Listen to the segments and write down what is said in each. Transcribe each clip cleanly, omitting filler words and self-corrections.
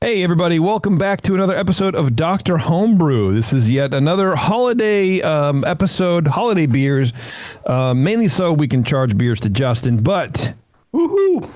Hey, everybody. Welcome back to another episode of Dr. Homebrew. This is yet another holiday episode, holiday beers, mainly so we can charge beers to Justin. But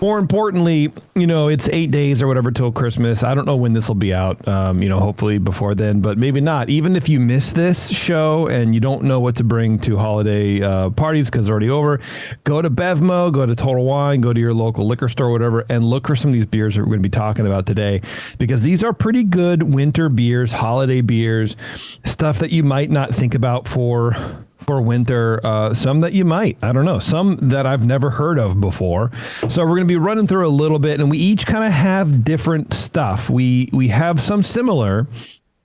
more importantly, it's 8 days or whatever till Christmas. I don't know when this will be out, hopefully before then, but maybe not. Even if you miss this show and you don't know what to bring to holiday parties because it's already over, go to Bevmo, go to Total Wine, go to your local liquor store, whatever, and look for some of these beers that we're going to be talking about today, because these are pretty good winter beers, holiday beers, stuff that you might not think about for winter, some that you might, I don't know, some that I've never heard of before. So we're going to be running through a little bit, and we each kind of have different stuff. We have some similar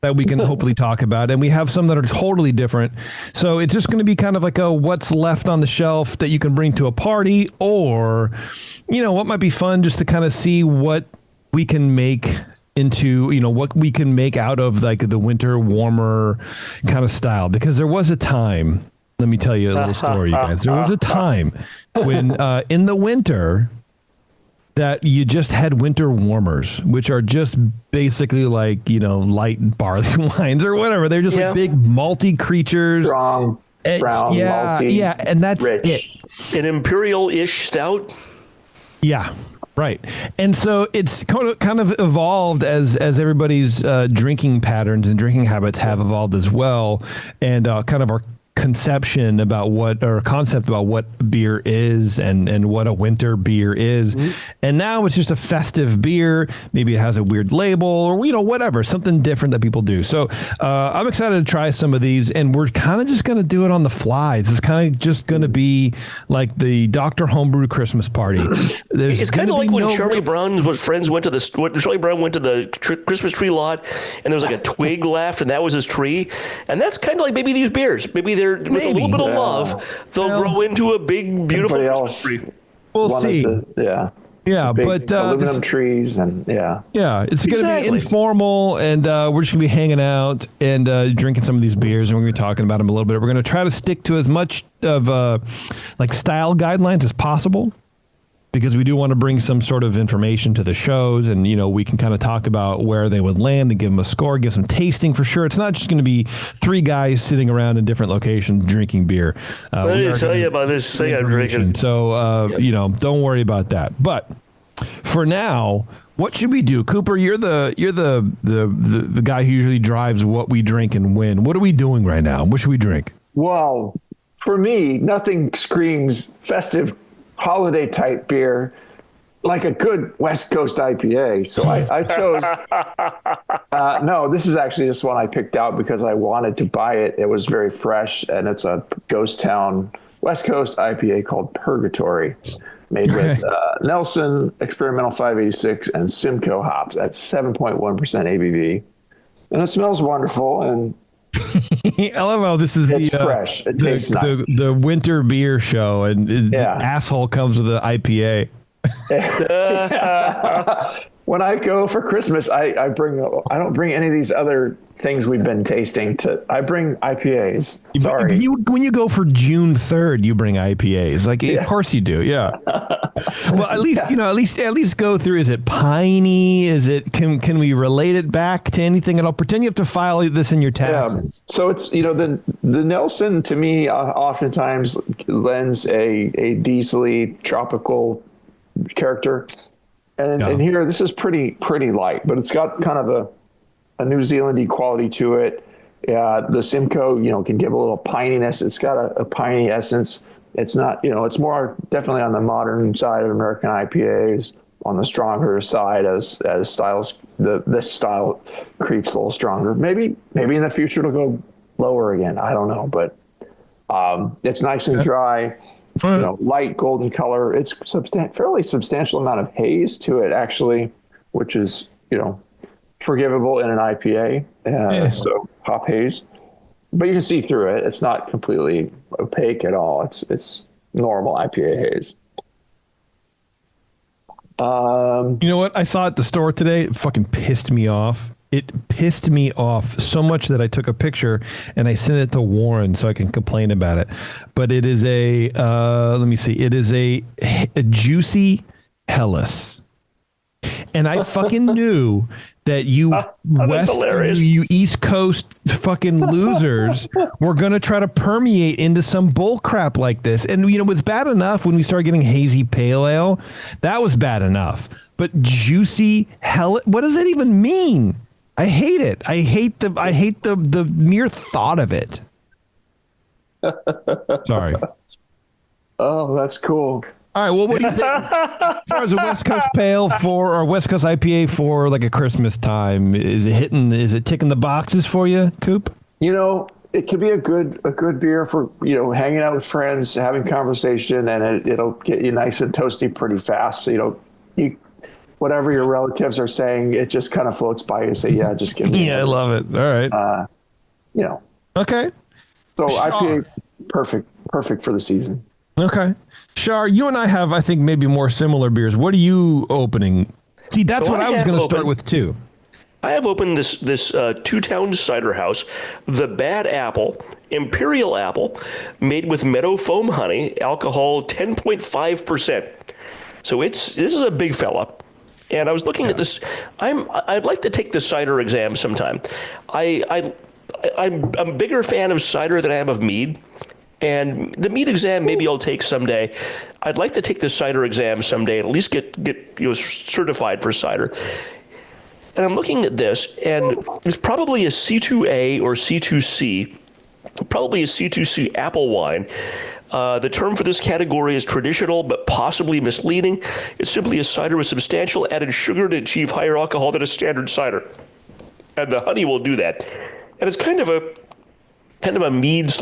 that we can hopefully talk about, and we have some that are totally different. So it's just going to be kind of like a what's left on the shelf that you can bring to a party, or, what might be fun just to kind of see what we can make into, what we can make out of like the winter warmer kind of style. Because there was a time, let me tell you a little story, you guys. There was a time when in the winter that you just had winter warmers, which are just basically like, light barley wines or whatever. They're just like big malty creatures. Strong, brown, malty, yeah, and that's rich. it. An imperial-ish stout? Yeah. Right. And so it's kind of evolved as everybody's drinking patterns and drinking habits have evolved as well. And kind of our concept about what beer is and what a winter beer is. Mm-hmm. And now it's just a festive beer. Maybe it has a weird label or, whatever, something different that people do. So I'm excited to try some of these, and we're kind of just going to do it on the fly. It's kind of just going to be like the Dr. Homebrew Christmas party. It's kind of like when Charlie Brown's friends went to Charlie Brown went to the Christmas tree lot, and there was like a twig left, and that was his tree. And that's kind of like maybe these beers. Maybe they're with a little bit of love, they'll grow into a big, beautiful Christmas tree. We'll see. Yeah, big but aluminum trees and it's going to be informal, and we're just going to be hanging out and drinking some of these beers, and we're going to be talking about them a little bit. We're going to try to stick to as much of like style guidelines as possible, because we do want to bring some sort of information to the shows, and we can kind of talk about where they would land and give them a score, give some tasting for sure. It's not just going to be three guys sitting around in different locations drinking beer. Let me tell you about this thing I'm drinking. So don't worry about that. But for now, what should we do? Cooper, you're the guy who usually drives what we drink and when. What are we doing right now? What should we drink? Well, for me, nothing screams festive holiday type beer like a good West Coast IPA. So I chose, no, this is actually just one I picked out because I wanted to buy it. It was very fresh, and it's a ghost town West Coast IPA called Purgatory, made with Nelson Experimental 586 and Simcoe hops at 7.1% ABV. And it smells wonderful, and I love how this is it's fresh. It tastes nice. The winter beer show, and the asshole comes with the IPA. When I go for Christmas, I don't bring any of these other things we've been tasting. I bring IPAs. Sorry. When you go for June 3rd, you bring IPAs. Of course you do. Yeah. Well, at least go through. Is it piney? Is it? Can we relate it back to anything at all? Pretend you have to file this in your taxes. Yeah. So it's the Nelson to me oftentimes lends a diesely tropical character. And here, this is pretty light, but it's got kind of a New Zealandy quality to it. The Simcoe, can give a little pininess. It's got a piney essence. It's not, it's more definitely on the modern side of American IPAs, on the stronger side as styles. This style creeps a little stronger. Maybe in the future it'll go lower again. I don't know, but it's nice and dry. Light golden color. It's fairly substantial amount of haze to it, actually, which is, forgivable in an IPA. So hop haze, but you can see through it. It's not completely opaque at all. It's normal IPA haze. You know what? I saw at the store today. It fucking pissed me off. It pissed me off so much that I took a picture and I sent it to Warren so I can complain about it. But it is let me see. It is a juicy Hellas. And I fucking knew that you you East Coast fucking losers were going to try to permeate into some bull crap like this. And, you know, it was bad enough when we started getting hazy pale ale. That was bad enough. But juicy hell, what does that even mean? I hate it. I hate the mere thought of it. Sorry. Oh, that's cool. All right. Well, what do you think? As far as a West Coast Pale or West Coast IPA for like a Christmas time, is it ticking the boxes for you, Coop? You know, it could be a good beer for, you know, hanging out with friends, having conversation, and it'll get you nice and toasty pretty fast. So, whatever your relatives are saying, it just kind of floats by you. Say, yeah, just give me. Yeah, I love it. All right. You know. Okay. So IPA, perfect for the season. Okay. Shar, you and I have, I think, maybe more similar beers. What are you opening? See, that's what I was going to start with, too. I have opened this Two Towns Cider House, the Bad Apple, Imperial Apple, made with meadow foam honey, alcohol 10.5%. So this is a big fella. And I was looking at this. I'd like to take the cider exam sometime. I'm a bigger fan of cider than I am of mead. And the mead exam, maybe I'll take someday. I'd like to take the cider exam someday and at least get certified for cider. And I'm looking at this, and it's probably a C2A or C2C, probably a C2C apple wine. The term for this category is traditional, but possibly misleading. It's simply a cider with substantial added sugar to achieve higher alcohol than a standard cider. And the honey will do that. And it's kind of a mead /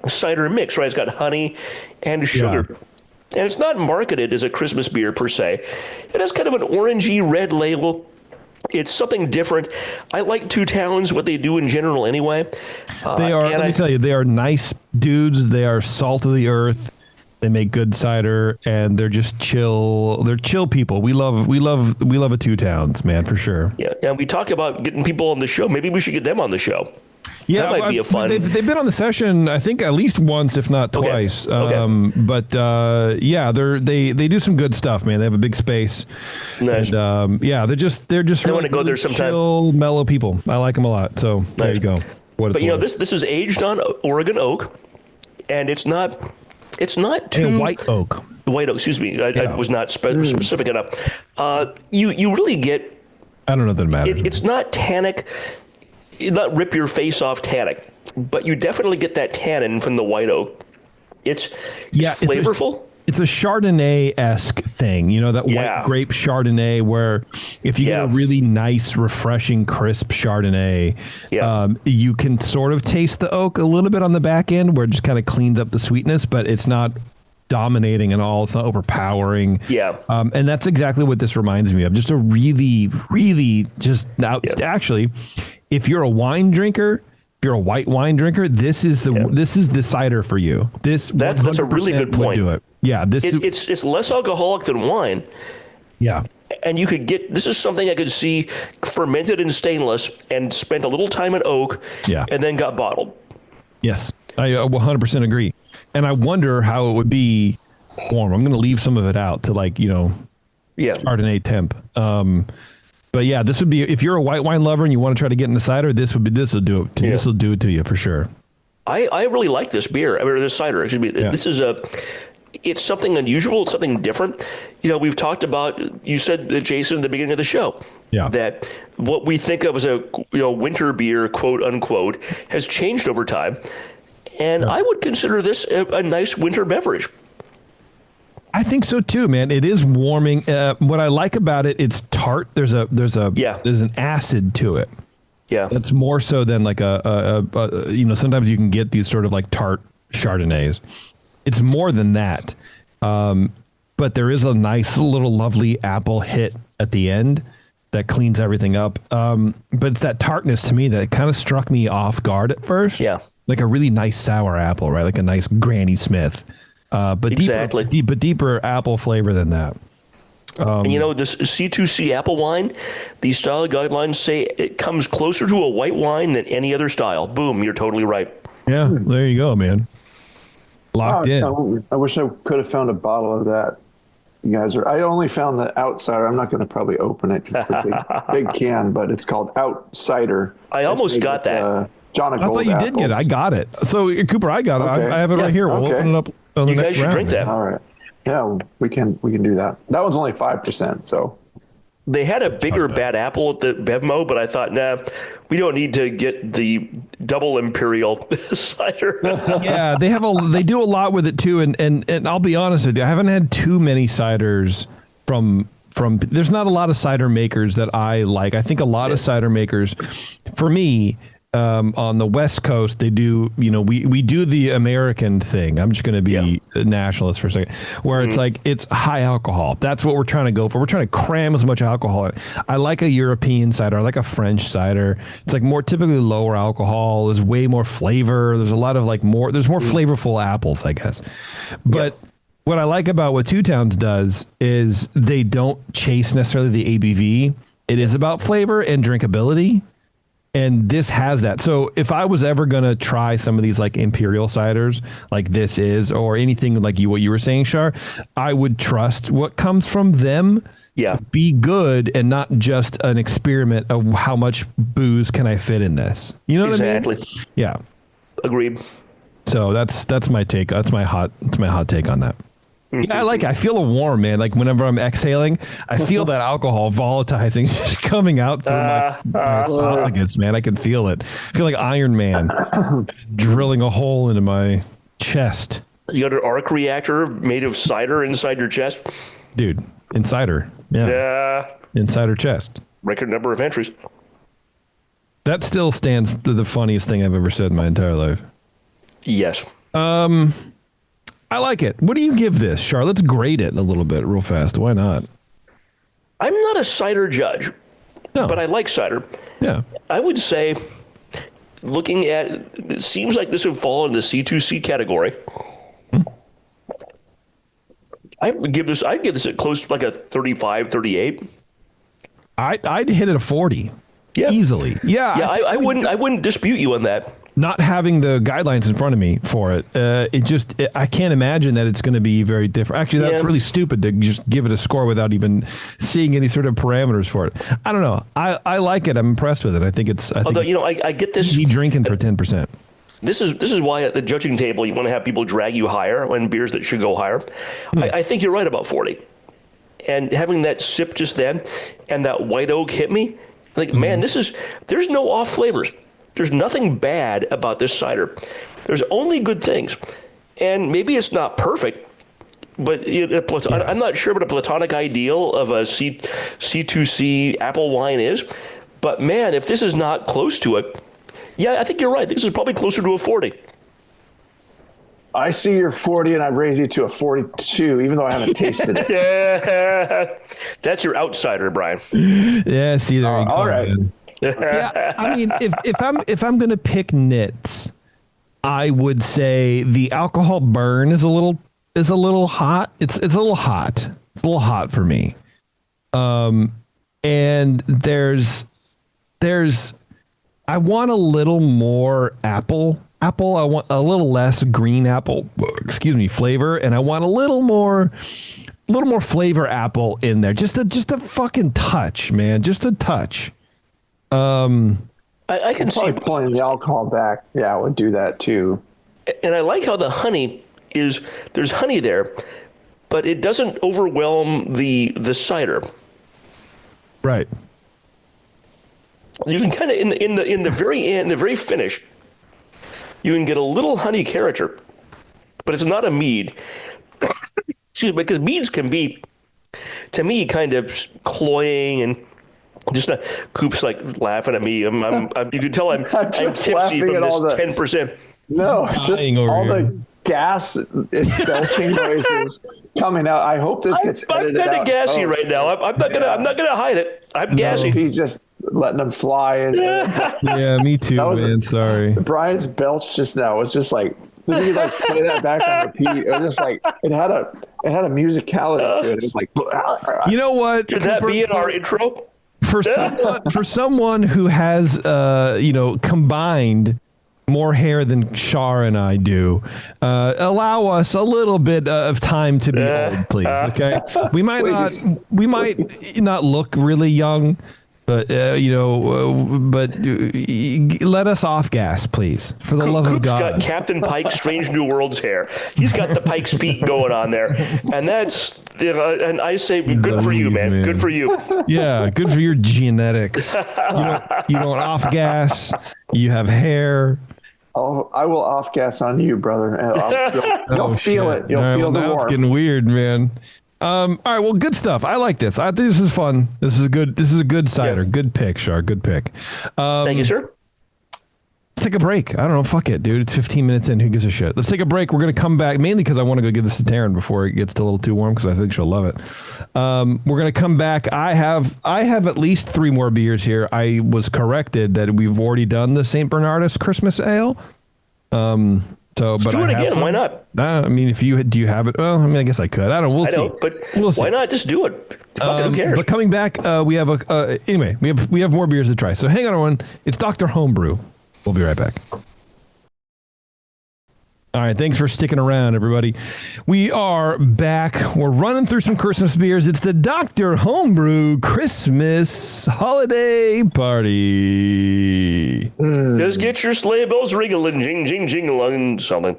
cider mix, right? It's got honey and sugar. Yeah. And it's not marketed as a Christmas beer per se. It has kind of an orangey red label. It's something different. I like Two Towns, what they do in general anyway. They are, let me tell you, they are nice dudes. They are salt of the earth. They make good cider, and they're just chill. They're chill people. We love a Two Towns, man, for sure. Yeah, and we talk about getting people on the show. Maybe we should get them on the show. Yeah, that might be a fun. They've been on the session, I think, at least once, if not twice. Okay. But yeah, they do some good stuff, man. They have a big space. Nice. And yeah, they're just I really, want to go there sometime. Chill, mellow people. I like them a lot. So there you go. But you know, this is aged on Oregon oak, and it's not too white oak. White oak. Excuse me, I was not specific enough. You really get. I don't know that it matters. It's not tannic. Not rip your face off tannic, but you definitely get that tannin from the white oak. It's flavorful. It's a Chardonnay-esque thing, you know, that white grape Chardonnay where if you get a really nice, refreshing, crisp Chardonnay, you can sort of taste the oak a little bit on the back end where it just kind of cleans up the sweetness, but it's not dominating at all. It's not overpowering. Yeah. And that's exactly what this reminds me of. Just a really, really just actually, if you're a wine drinker, if you're a white wine drinker, this is the cider for you. That's a really good point. Do it. Yeah, it's less alcoholic than wine. Yeah. And you could get, this is something I could see fermented in stainless and spent a little time in oak and then got bottled. Yes, I 100% agree. And I wonder how it would be warm. I'm going to leave some of it out to Chardonnay temp. But yeah, this would be, if you're a white wine lover and you want to try to get into cider, this will do it. Yeah. This will do it to you for sure. I really like this beer. This cider. Excuse me. Yeah. This is it's something unusual. It's something different. You know, we've talked about, you said, Jason, at the beginning of the show, that what we think of as a winter beer, quote unquote, has changed over time. And I would consider this a nice winter beverage. I think so too, man. It is warming. What I like about it, it's tart. There's an acid to it. Yeah, that's more so than like sometimes you can get these sort of like tart Chardonnays. It's more than that. But there is a nice little lovely apple hit at the end that cleans everything up. But it's that tartness to me that kind of struck me off guard at first. Yeah, like a really nice sour apple, right? Like a nice Granny Smith. But deeper apple flavor than that. And this C2C apple wine, these style guidelines say it comes closer to a white wine than any other style. Boom, you're totally right. Yeah, there you go, man. Locked in. I wish I could have found a bottle of that. you guys are. I only found the outsider. I'm not going to probably open it. It's a big can, but it's called Outsider. I almost got that. John I thought you did get it. I got it. So Cooper, I got it. Okay. I have it right here. We'll open it up on the you next guys should round. drink that. All right. Yeah, we can do that. That one's only 5%. So they had a bigger bad apple at the Bevmo, but I thought, nah, we don't need to get the double imperial cider. Yeah, they do a lot with it too, and I'll be honest with you, I haven't had too many ciders from. There's not a lot of cider makers that I like. I think a lot of cider makers, for me, on the West Coast, they do, we do the American thing. I'm just going to be a nationalist for a second, where it's like, it's high alcohol. That's what we're trying to go for. We're trying to cram as much alcohol in. I like a European cider. I like a French cider. It's like more typically lower alcohol. There's way more flavor. There's a lot of there's more flavorful apples, I guess. But what I like about what Two Towns does is they don't chase necessarily the ABV. It is about flavor and drinkability. And this has that. So if I was ever going to try some of these like imperial ciders like this is, or anything like what you were saying, Shar, I would trust what comes from them to be good and not just an experiment of how much booze can I fit in this. You know what I mean? Exactly. Yeah. Agreed. So that's my take. That's my hot take on that. Yeah, I like it. I feel a warm, man. Like whenever I'm exhaling, I feel that alcohol volatilizing just coming out through my esophagus, man. I can feel it. I feel like Iron Man drilling a hole into my chest. You got an arc reactor made of cider inside your chest? Dude, insider. Yeah. Insider chest. Record number of entries. That still stands for the funniest thing I've ever said in my entire life. Yes. I like it. What do you give this, Char? Let's grade it a little bit real fast. Why not? I'm not a cider judge, but I like cider. Yeah. I would say, looking at it seems like this would fall in the C2C category. I'd give this at close to like a 35, 38. I'd hit it a 40. Yeah. Easily. Yeah. I wouldn't dispute you on that. Not having the guidelines in front of me for it, I can't imagine that it's going to be very different. Actually, that's really stupid to just give it a score without even seeing any sort of parameters for it. I don't know. I like it. I'm impressed with it. I think it's. I get this. Easy drinking for 10%. This is why at the judging table you want to have people drag you higher on beers that should go higher. I think you're right about 40, and having that sip just then, and that white oak hit me. Like, man, there's no off flavors. There's nothing bad about this cider. There's only good things. And maybe it's not perfect, but I'm not sure what a platonic ideal of a C2C apple wine is. But, man, if this is not close to it, I think you're right. This is probably closer to a 40. I see your 40 and I raise you to a 42, even though I haven't tasted it. Yeah, that's your outsider, Brian. Yeah, see, there you go. All right. Man. Yeah, I mean, if I'm gonna pick nits, I would say the alcohol burn is a little hot. It's a little hot. It's a little hot for me. And there's I want a little more apple. I want a little less green apple. Flavor, and I want a little more flavor apple in there. Just a fucking touch, man. Just a touch. I can see pulling the alcohol back. Yeah, I would do that too. And I like how the honey there's honey there, but it doesn't overwhelm the cider. Right. You can kind of in the very end, the very finish, you can get a little honey character, but it's not a mead. Excuse me, because meads can be, to me, kind of cloying and just not. Coop's like laughing at me. I'm you can tell I'm tipsy from this 10%. No, just all the gas and belching noises coming out. I hope this gets edited out. I'm kind of gassy right now. I'm not gonna hide it. I'm gassy. He's just letting them fly. Yeah, me too, man. Sorry. Brian's belch just now was just like, if you like play that back on repeat, it was just like it had a musicality to it. It was like, you know what? Could that be in our intro? For someone who has combined more hair than Shar and I do. Allow us a little bit of time to be old, please. Okay, we might not look really young, but but let us off gas, please, for the love of God. Coop's got Captain Pike's Strange New Worlds hair. He's got the Pike's Peak going on there, and that's and I say, good for you, man. Good for you. Yeah, good for your genetics. You don't off gas. You have hair. I will off gas on you, brother. You'll feel it. You'll feel the warmth. It's getting weird, man. All right, well, good stuff. I like this. I think this is fun. This is a good cider. Yeah. Good pick, Shar. Good pick. Thank you, sir. Let's take a break. I don't know. Fuck it, dude. It's 15 minutes in. Who gives a shit? Let's take a break. We're going to come back, mainly because I want to go give this to Taryn before it gets a little too warm, because I think she'll love it. We're going to come back. I have at least 3 more beers here. I was corrected that we've already done the St. Bernardus Christmas Ale. Let's do it again. Why not? I mean, do you have it? Well, I mean, I guess I could. I don't know. We'll see. But why not just do it? Who cares? But coming back, we have anyway. We have more beers to try. So hang on, everyone. It's Dr. Homebrew. We'll be right back. All right, thanks for sticking around, everybody. We are back. We're running through some Christmas beers. It's the Dr. Homebrew Christmas Holiday Party. Just get your sleigh bells ringling, jing, jing, jingling, something.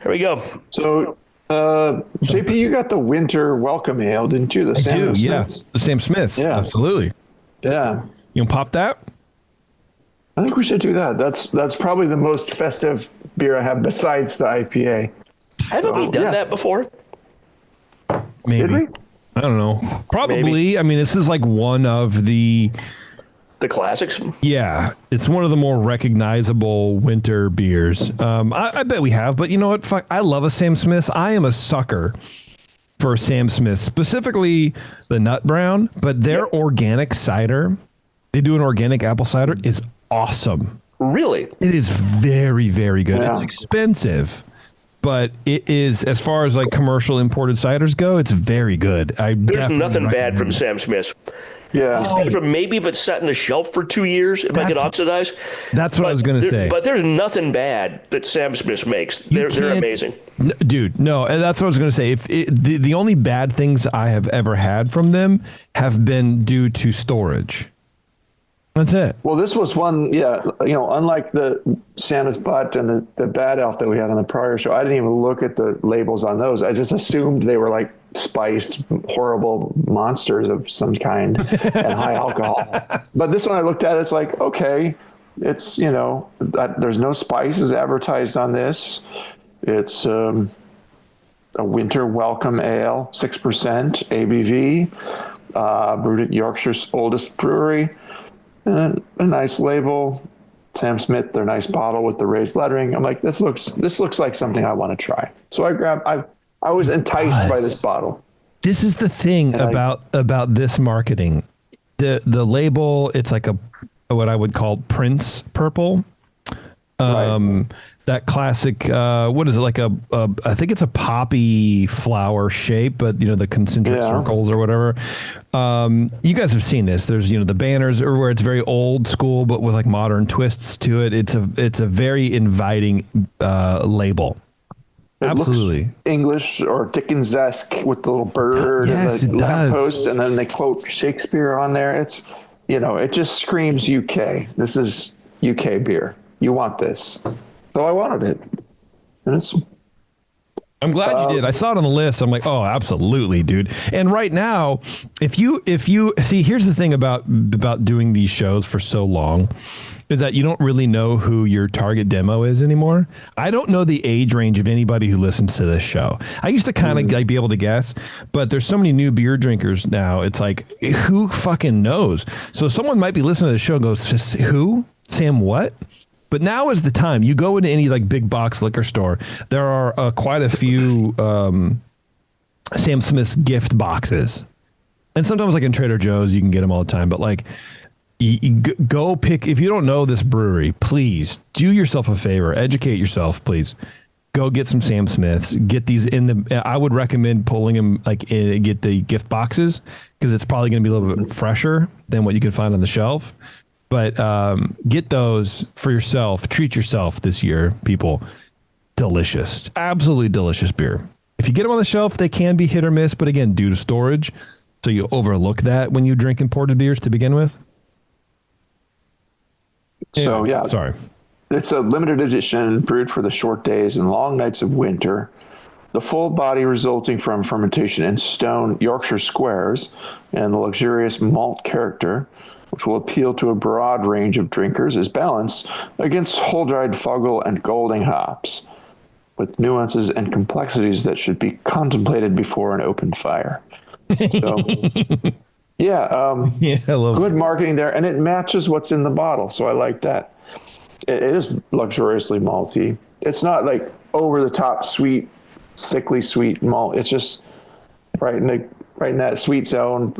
Here we go. So, JP, you got the winter welcome ale, didn't you? The Sam Smiths. Yeah. The Sam Smiths. Yeah, absolutely. Yeah. You want to pop that? I think we should do that. That's probably the most festive beer I have besides the IPA. Haven't we done that before? Maybe. Did we? I don't know. Probably. Maybe. I mean, this is like one of the classics. Yeah, it's one of the more recognizable winter beers. I bet we have, but you know what? Fuck, I love a Sam Smith's. I am a sucker for Sam Smith's, specifically the Nut Brown, but their organic cider, they do an organic apple cider, is awesome. Really? It is very, very good. Yeah. It's expensive, but it is, as far as like commercial imported ciders go, it's very good. There's nothing bad from Sam Smith's. Yeah. From maybe if it's sat on the shelf for 2 years, it might get oxidized. That's what I was going to say. But there's nothing bad that Sam Smith makes. They're amazing. Dude, no, that's what I was going to say. The only bad things I have ever had from them have been due to storage. That's it. Well, this was one, unlike the Santa's Butt and the Bad Elf that we had on the prior show, I didn't even look at the labels on those. I just assumed they were like spiced, horrible monsters of some kind and high alcohol. But this one I looked at, it's like, okay, it's, there's no spices advertised on this. It's a winter welcome ale, 6% ABV, brewed at Yorkshire's oldest brewery. And a nice label, Sam Smith, their nice bottle with the raised lettering. I'm like, this looks like something I want to try. So I was enticed by this bottle. This is the thing about this marketing. The label, it's like what I would call Prince purple. Right. That classic, what is it, like I think it's a poppy flower shape, but the concentric circles or whatever. You guys have seen this. There's, the banners where it's very old school, but with like modern twists to it. It's a very inviting label. It Absolutely. Looks English or Dickens-esque with the little bird and the lamppost, and then they quote Shakespeare on there. It's, it just screams UK. This is UK beer. You want this. So I wanted it. And I'm glad you did. I saw it on the list. I'm like, oh, absolutely, dude. And right now, if you see, here's the thing about doing these shows for so long, is that you don't really know who your target demo is anymore. I don't know the age range of anybody who listens to this show. I used to kind of like be able to guess, but there's so many new beer drinkers now. It's like, who fucking knows? So someone might be listening to the show and goes, who? Sam what? But now is the time. You go into any like big box liquor store, there are quite a few Sam Smith's gift boxes. And sometimes like in Trader Joe's, you can get them all the time. But like, go pick, if you don't know this brewery, please do yourself a favor. Educate yourself, please. Go get some Sam Smiths. Get these I would recommend pulling them get the gift boxes, because it's probably going to be a little bit fresher than what you can find on the shelf. But get those for yourself. Treat yourself this year, people. Delicious. Absolutely delicious beer. If you get them on the shelf, they can be hit or miss, but again, due to storage, so you overlook that when you drink imported beers to begin with. So, yeah. Sorry. It's a limited edition brewed for the short days and long nights of winter. The full body resulting from fermentation in stone Yorkshire squares and the luxurious malt character, which will appeal to a broad range of drinkers, is balanced against whole-dried Fuggle and Golding hops, with nuances and complexities that should be contemplated before an open fire. So, yeah, I love good marketing there, and it matches what's in the bottle, so I like that. It is luxuriously malty. It's not like over-the-top sweet, sickly sweet malt. It's just right in that sweet zone.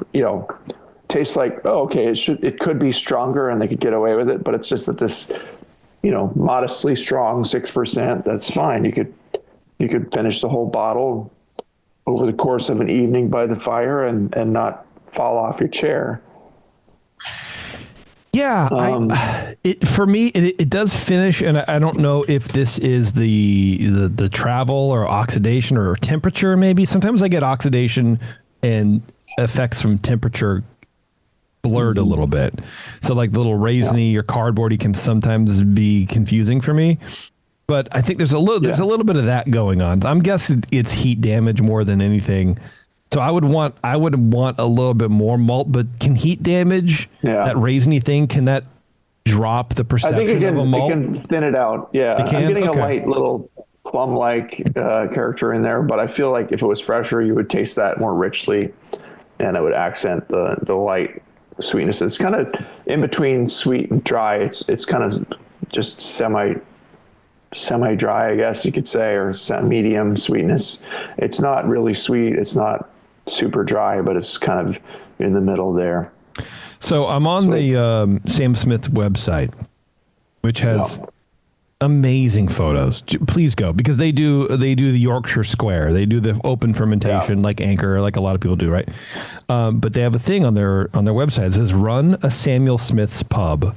Tastes like, okay, it could be stronger, and they could get away with it, but it's just that this, modestly strong 6%. That's fine. You could finish the whole bottle over the course of an evening by the fire and not fall off your chair. Yeah, for me, it does finish, and I don't know if this is the travel or oxidation or temperature. Maybe sometimes I get oxidation and effects from temperature blurred a little bit. So like the little raisiny or cardboardy can sometimes be confusing for me. But I think there's a little bit of that going on. I'm guessing it's heat damage more than anything. So I would want a little bit more malt, but can heat damage that raisiny thing? Can that drop the perception of a malt? It can thin it out. Yeah, it can? I'm getting a light little plum-like character in there, but I feel like if it was fresher, you would taste that more richly, and it would accent the light sweetness. It's kind of in between sweet and dry. It's kind of just semi-dry, I guess you could say, or medium sweetness. It's not really sweet. It's not super dry, but it's kind of in the middle there. So I'm on the Sam Smith website, which has amazing photos. Please go, because they do the Yorkshire Square. They do the open fermentation like Anchor, like a lot of people do, right? But they have a thing on their website. It says, "Run a Samuel Smith's pub."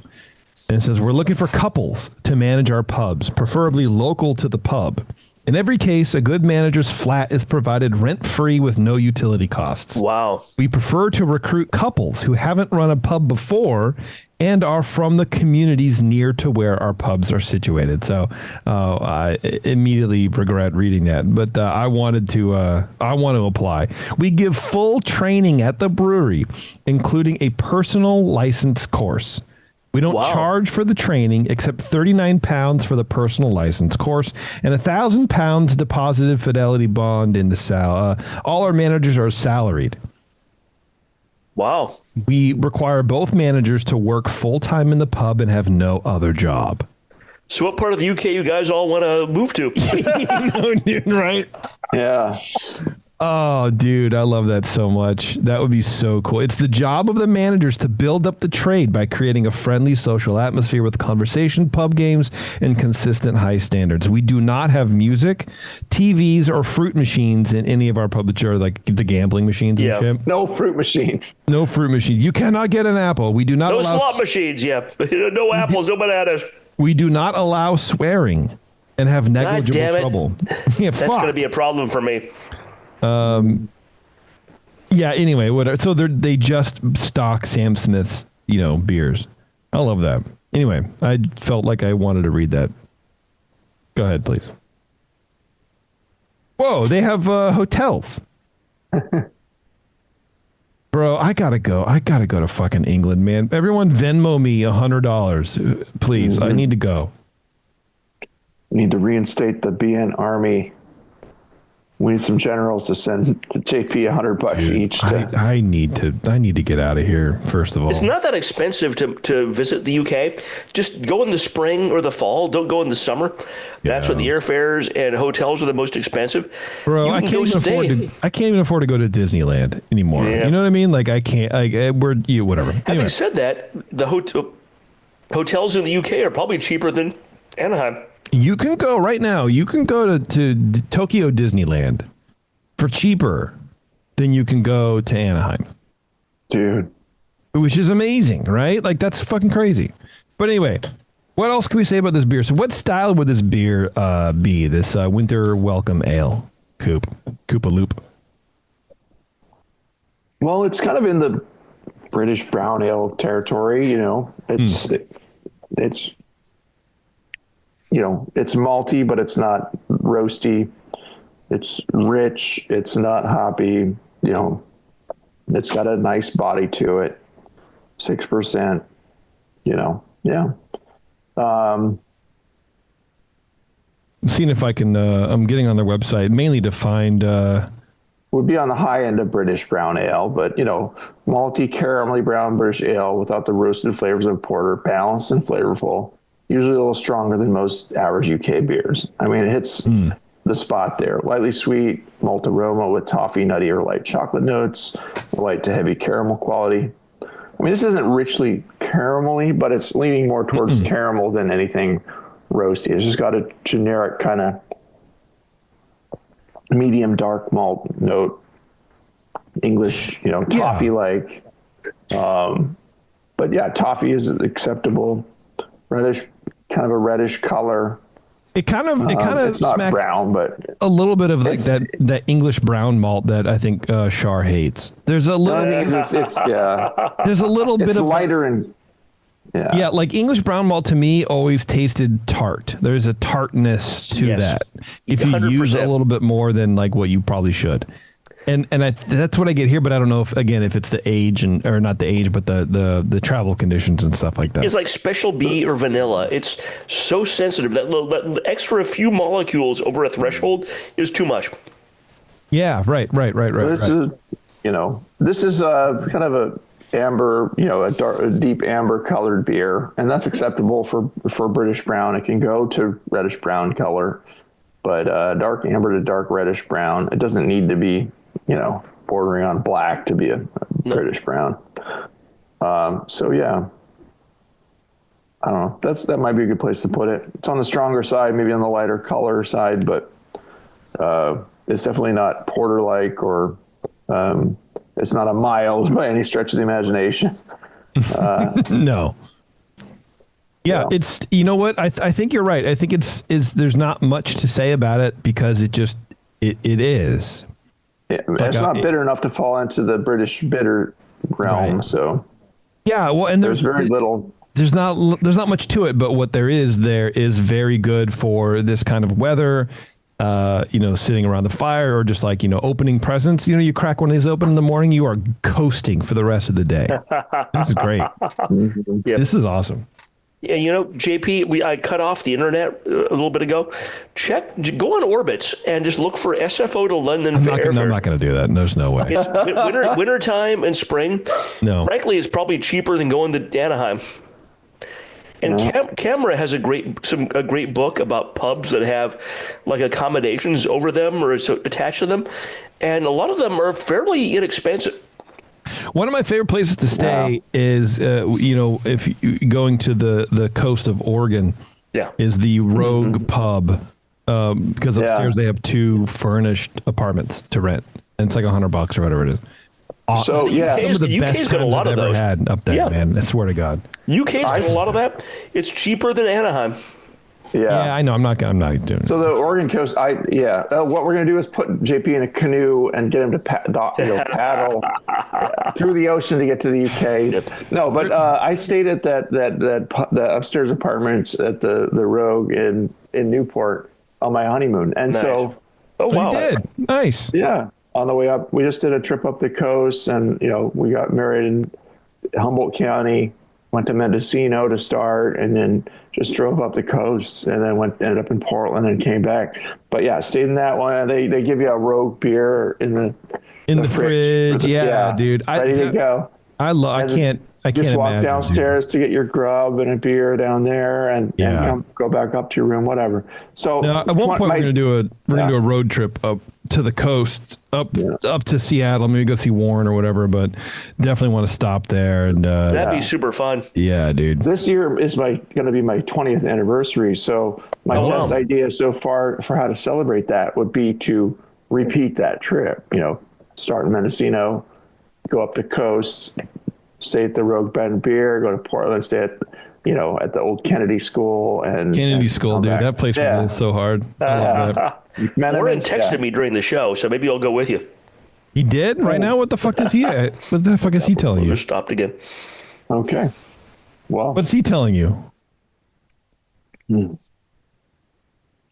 And it says, "We're looking for couples to manage our pubs, preferably local to the pub. In every case, a good manager's flat is provided rent-free with no utility costs. Wow. We prefer to recruit couples who haven't run a pub before and are from the communities near to where our pubs are situated." So I immediately regret reading that, but I want to apply. "We give full training at the brewery, including a personal license course. We don't charge for the training except £39 for the personal license course and £1,000 deposited fidelity bond in the all our managers are salaried. Wow. We require both managers to work full-time in the pub and have no other job." So what part of the UK you guys all want to move to? Dude, right? Yeah. Oh, dude, I love that so much. That would be so cool. It's the job of the managers to build up the trade by creating a friendly social atmosphere with conversation, pub games, and consistent high standards. We do not have music, TVs, or fruit machines in any of our pubs, which are like the gambling machines and shit. No fruit machines. No fruit machines. You cannot get an apple. We do not allow slot machines, no apples, no bananas. We do not allow swearing and have negligible trouble. That's going to be a problem for me. Anyway, whatever. So they just stock Sam Smith's, beers. I love that. Anyway, I felt like I wanted to read that. Go ahead, please. Whoa, they have hotels. Bro, I gotta go. I gotta go to fucking England, man. Everyone Venmo me $100, please. I need to go. Need to reinstate the BN Army. We need some generals to send JP $100 each. I need to get out of here. First of all, it's not that expensive to visit the UK. Just go in the spring or the fall. Don't go in the summer. That's when the airfares and hotels are the most expensive. Bro, I can't even afford to go to Disneyland anymore. Yeah. You know what I mean? Like I can't. Whatever. Having Anyway. said that, the hotels in the UK are probably cheaper than Anaheim. You can go right now. You can go to Tokyo Disneyland for cheaper than you can go to Anaheim. Dude. which is amazing, right? Like that's fucking crazy. But anyway, what else can we say about this beer? So what style would this beer be? This winter welcome ale, Koopa Loop. Well, it's kind of in the British brown ale territory. It's it's malty, but it's not roasty. It's rich. It's not hoppy. It's got a nice body to it. 6%. Yeah. I'm seeing if I can. I'm getting on their website mainly to find. Would be on the high end of British brown ale, but malty, caramelly brown British ale without the roasted flavors of porter, balanced and flavorful. Usually a little stronger than most average UK beers. I mean, it hits the spot there. Lightly sweet, malt aroma with toffee, nutty, or light chocolate notes, light to heavy caramel quality. I mean, this isn't richly caramelly, but it's leaning more towards caramel than anything roasty. It's just got a generic kind of medium dark malt note, English, toffee-like. But yeah, toffee is acceptable. Reddish, kind of a reddish color. It kind of it's not smacks brown, but a little bit of like that English brown malt that I think Shar hates. There's a little. There's a little bit of lighter and yeah, like English brown malt to me always tasted tart. There's a tartness to that. If you 100%. Use a little bit more than like what you probably should. And that's what I get here, but I don't know if it's the age or not the age, but the travel conditions and stuff like that. It's like Special B or vanilla. It's so sensitive that extra few molecules over a threshold is too much. Yeah, right. This is kind of a amber, a deep amber colored beer, and that's acceptable for British brown. It can go to reddish brown color, but dark amber to dark reddish brown. It doesn't need to be bordering on black to be a British brown. So yeah, I don't know. That might be a good place to put it. It's on the stronger side, maybe on the lighter color side, but it's definitely not porter-like or it's not a mild by any stretch of the imagination. No. Yeah, it's, what? I think you're right. I think there's not much to say about it because it is. Yeah, it's not bitter enough to fall into the British bitter realm. Right. So yeah, well, and there's very little. There's not much to it, but what there is very good for this kind of weather. Sitting around the fire or just like opening presents. You crack one of these open in the morning, you are coasting for the rest of the day. This is great. Yep. This is awesome. Yeah, JP, I cut off the internet a little bit ago. Go on Orbitz and just look for SFO to London airfare. I'm not going to do that. There's no way. It's winter time and spring. No. Frankly, it's probably cheaper than going to Anaheim. And Camera has a great book about pubs that have like accommodations over them or attached to them, and a lot of them are fairly inexpensive. One of my favorite places to stay is, if you're going to the coast of Oregon, is the Rogue Pub, because upstairs they have 2 furnished apartments to rent, and it's like $100 or whatever it is. So some of the best times I've ever had up there, man. I swear to God. UK's got a lot of that. It's cheaper than Anaheim. Yeah, I know. I'm not doing it. So the Oregon coast, what we're gonna do is put JP in a canoe and get him to paddle through the ocean to get to the UK. No, but I stayed at the upstairs apartments at the Rogue in Newport on my honeymoon, and so you did nice. Yeah. On the way up, we just did a trip up the coast, and we got married in Humboldt County, went to Mendocino to start, and then just drove up the coast, and then ended up in Portland and came back. But yeah, stayed in that one. They give you a Rogue beer in the fridge. Yeah, dude, ready to go. I can't walk downstairs to get your grub and a beer down there, and go back up to your room, whatever. So at one point we're gonna do a road trip up to the coast, up to Seattle. Maybe go see Warren or whatever, but definitely want to stop there. And that'd be super fun. Yeah, dude. This year is going to be my 20th anniversary. So my best idea so far for how to celebrate that would be to repeat that trip. Start in Mendocino, go up the coast, stay at the Rogue Bend Beer, go to Portland, stay at at the old Kennedy School and School, dude. Back. That place rules so hard. I love that. Warren texted me during the show, so maybe I'll go with you. He did right now. What the fuck is he? What the fuck is he telling you? Stopped again. Okay. Well, what's he telling you?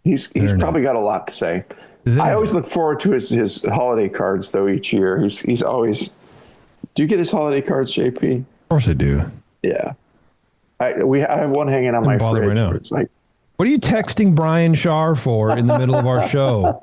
He's probably got a lot to say. I always look forward to his holiday cards though each year. He's always. Do you get his holiday cards, JP? Of course I do. Yeah. I have one hanging on my fridge. Right now. It's like, what are you texting Brian Shar for in the middle of our show? ?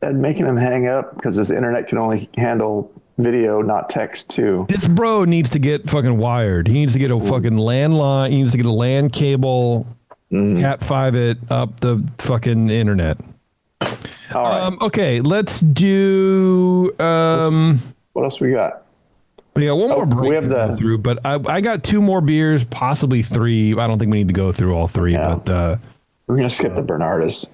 And making him hang up because his internet can only handle video, not text too. This bro needs to get fucking wired. He needs to get a fucking landline. He needs to get a LAN cable, Cat 5 it up the fucking internet. All right. Okay, let's do. What else we got? We got one more break to go through, but I got 2 more beers, possibly 3. I don't think we need to go through all 3, but we're gonna skip the Bernardus.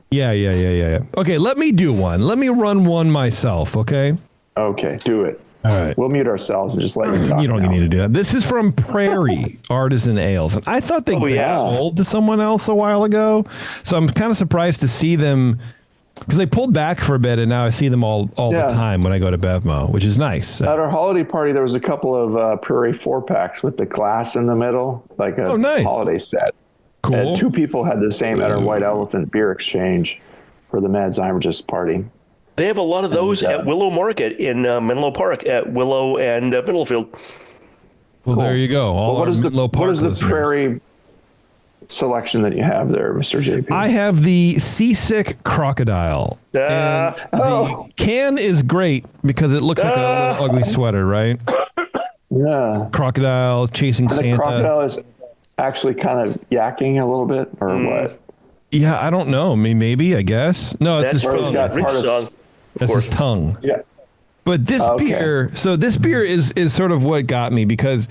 Yeah. Okay, let me do one. Let me run one myself. Okay. Okay, do it. All right. We'll mute ourselves and just let you talk. You don't need to do that. This is from Prairie Artisan Ales, and I thought they sold to someone else a while ago, so I'm kind of surprised to see them. Because they pulled back for a bit, and now I see them all the time when I go to Bevmo, which is nice. At our holiday party, there was a couple of Prairie 4-packs with the glass in the middle, like a holiday set. Cool. And 2 people had the same at our White Elephant beer exchange for the Madzheimer's party. They have a lot of those at Willow Market in Menlo Park, at Willow and Middlefield. Well, there you go. What is the Prairie selection that you have there, Mr. JP? I have the Seasick Crocodile. And the can is great because it looks like a little ugly sweater, right? Yeah. Crocodile chasing Santa. The crocodile is actually kind of yakking a little bit, or what? Yeah, I don't know. I mean, maybe, I guess. No, it's his tongue. That's his tongue. Yeah. But this beer, so this beer is sort of what got me, because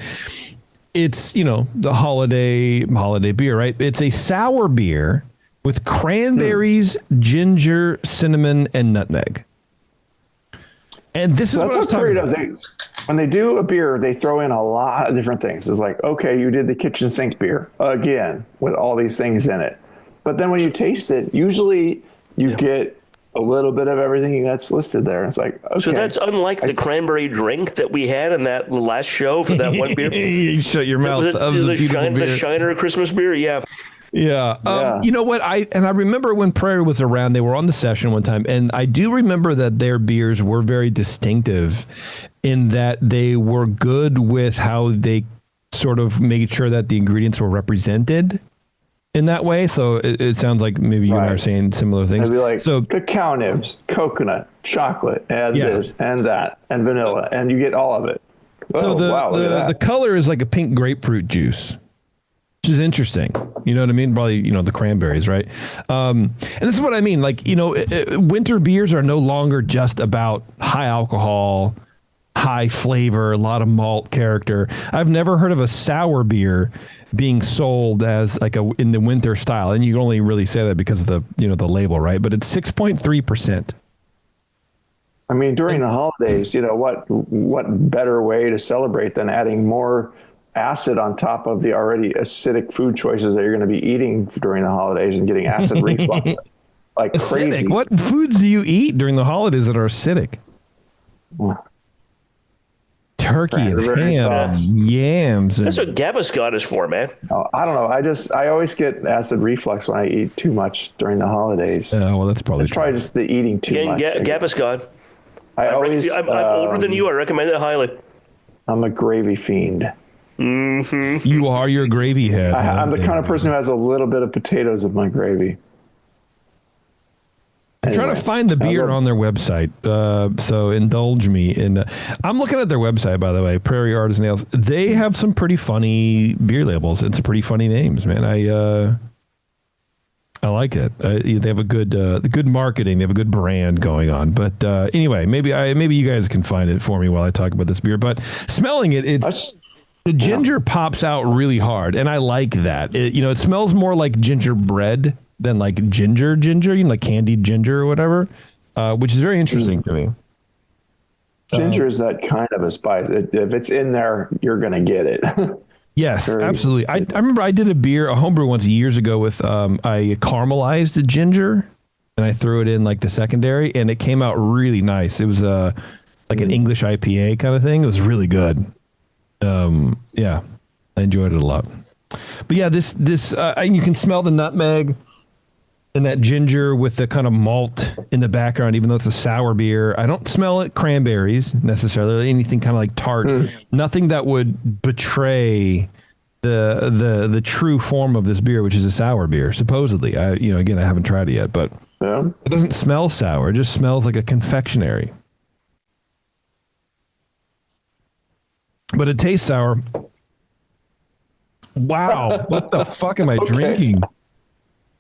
it's, the holiday beer, right? It's a sour beer with cranberries, ginger, cinnamon, and nutmeg. And this is what I was talking about. When they do a beer, they throw in a lot of different things. It's like, okay, you did the kitchen sink beer again with all these things in it. But then when you taste it, usually you get a little bit of everything that's listed there. It's like, okay. So that's unlike the cranberry drink that we had in that last show for that one beer. You shut your mouth. The Shiner Christmas beer, yeah. Yeah. You know what? I remember when Prairie was around, they were on the session one time, and I do remember that their beers were very distinctive in that they were good with how they sort of made sure that the ingredients were represented in that way. So it sounds like maybe you and I are saying similar things. It'd be like cacao nibs, coconut, chocolate, add this and that, and vanilla, and you get all of it. So the color is like a pink grapefruit juice, which is interesting. You know what I mean? Probably, the cranberries, right? And this is what I mean. Like, winter beers are no longer just about high alcohol, high flavor, a lot of malt character. I've never heard of a sour beer being sold as like in the winter style. And you can only really say that because of the label, right? But it's 6.3%. I mean, during the holidays, what better way to celebrate than adding more acid on top of the already acidic food choices that you're going to be eating during the holidays and getting acid reflux like acidic. Crazy. What foods do you eat during the holidays that are acidic? Turkey and ham and yams. That's what Gaviscon is for, man. I don't know. I always get acid reflux when I eat too much during the holidays. Well, that's probably just the eating too much. Gaviscon. I'm older than you. I recommend it highly. I'm a gravy fiend. Mm-hmm. You are your gravy head. I'm the kind of person who has a little bit of potatoes in my gravy. I'm trying to find the beer on their website, so indulge me. I'm looking at their website, by the way, Prairie Artisan Ales. They have some pretty funny beer labels. It's pretty funny names, man. I like it. They have a good marketing. They have a good brand going on. But anyway, maybe you guys can find it for me while I talk about this beer. But smelling it, the ginger pops out really hard, and I like that. It smells more like gingerbread than like ginger, like candied ginger or whatever, which is very interesting to me. Ginger is that kind of a spice. If it's in there, you're going to get it. Yes, absolutely. I remember I did a homebrew once years ago with I caramelized ginger and I threw it in like the secondary and it came out really nice. It was like an English IPA kind of thing. It was really good. Yeah, I enjoyed it a lot. But yeah, this you can smell the nutmeg and that ginger with the kind of malt in the background, even though it's a sour beer. I don't smell it cranberries necessarily, anything kind of like tart. Nothing that would betray the true form of this beer, which is a sour beer, supposedly. Again, I haven't tried it yet, but it doesn't smell sour. It just smells like a confectionery. But it tastes sour. Wow. What the fuck am I drinking?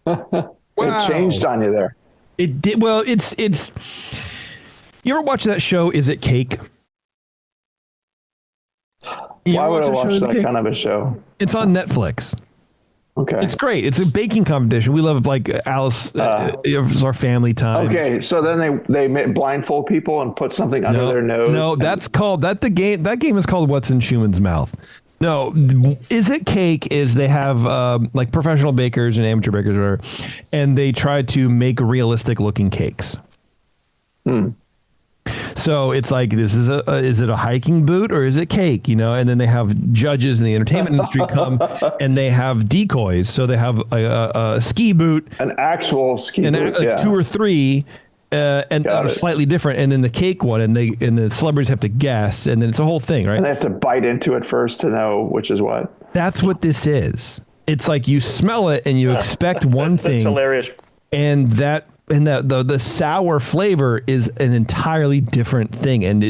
Wow. It changed on you there. It did. Well, it's. You ever watch that show? Is It Cake? Why would I watch that kind of a show? It's on Netflix. Okay. It's great. It's a baking competition. We love like Alice. It's our family time. Okay, so then they blindfold people and put something under their nose. No, that's called the game. That game is called What's in Schumann's Mouth. No, Is It Cake is they have like professional bakers and amateur bakers, or, and they try to make realistic looking cakes. So it's like, is it a hiking boot or is it cake? And then they have judges in the entertainment industry come and they have decoys. So they have a ski boot, an actual ski boot, 2 or 3. And they're slightly different, and then the cake one, and the celebrities have to guess, and then it's a whole thing, right? And they have to bite into it first to know which is what. That's what this is. It's like you smell it and you expect one thing. That's hilarious. And the sour flavor is an entirely different thing, and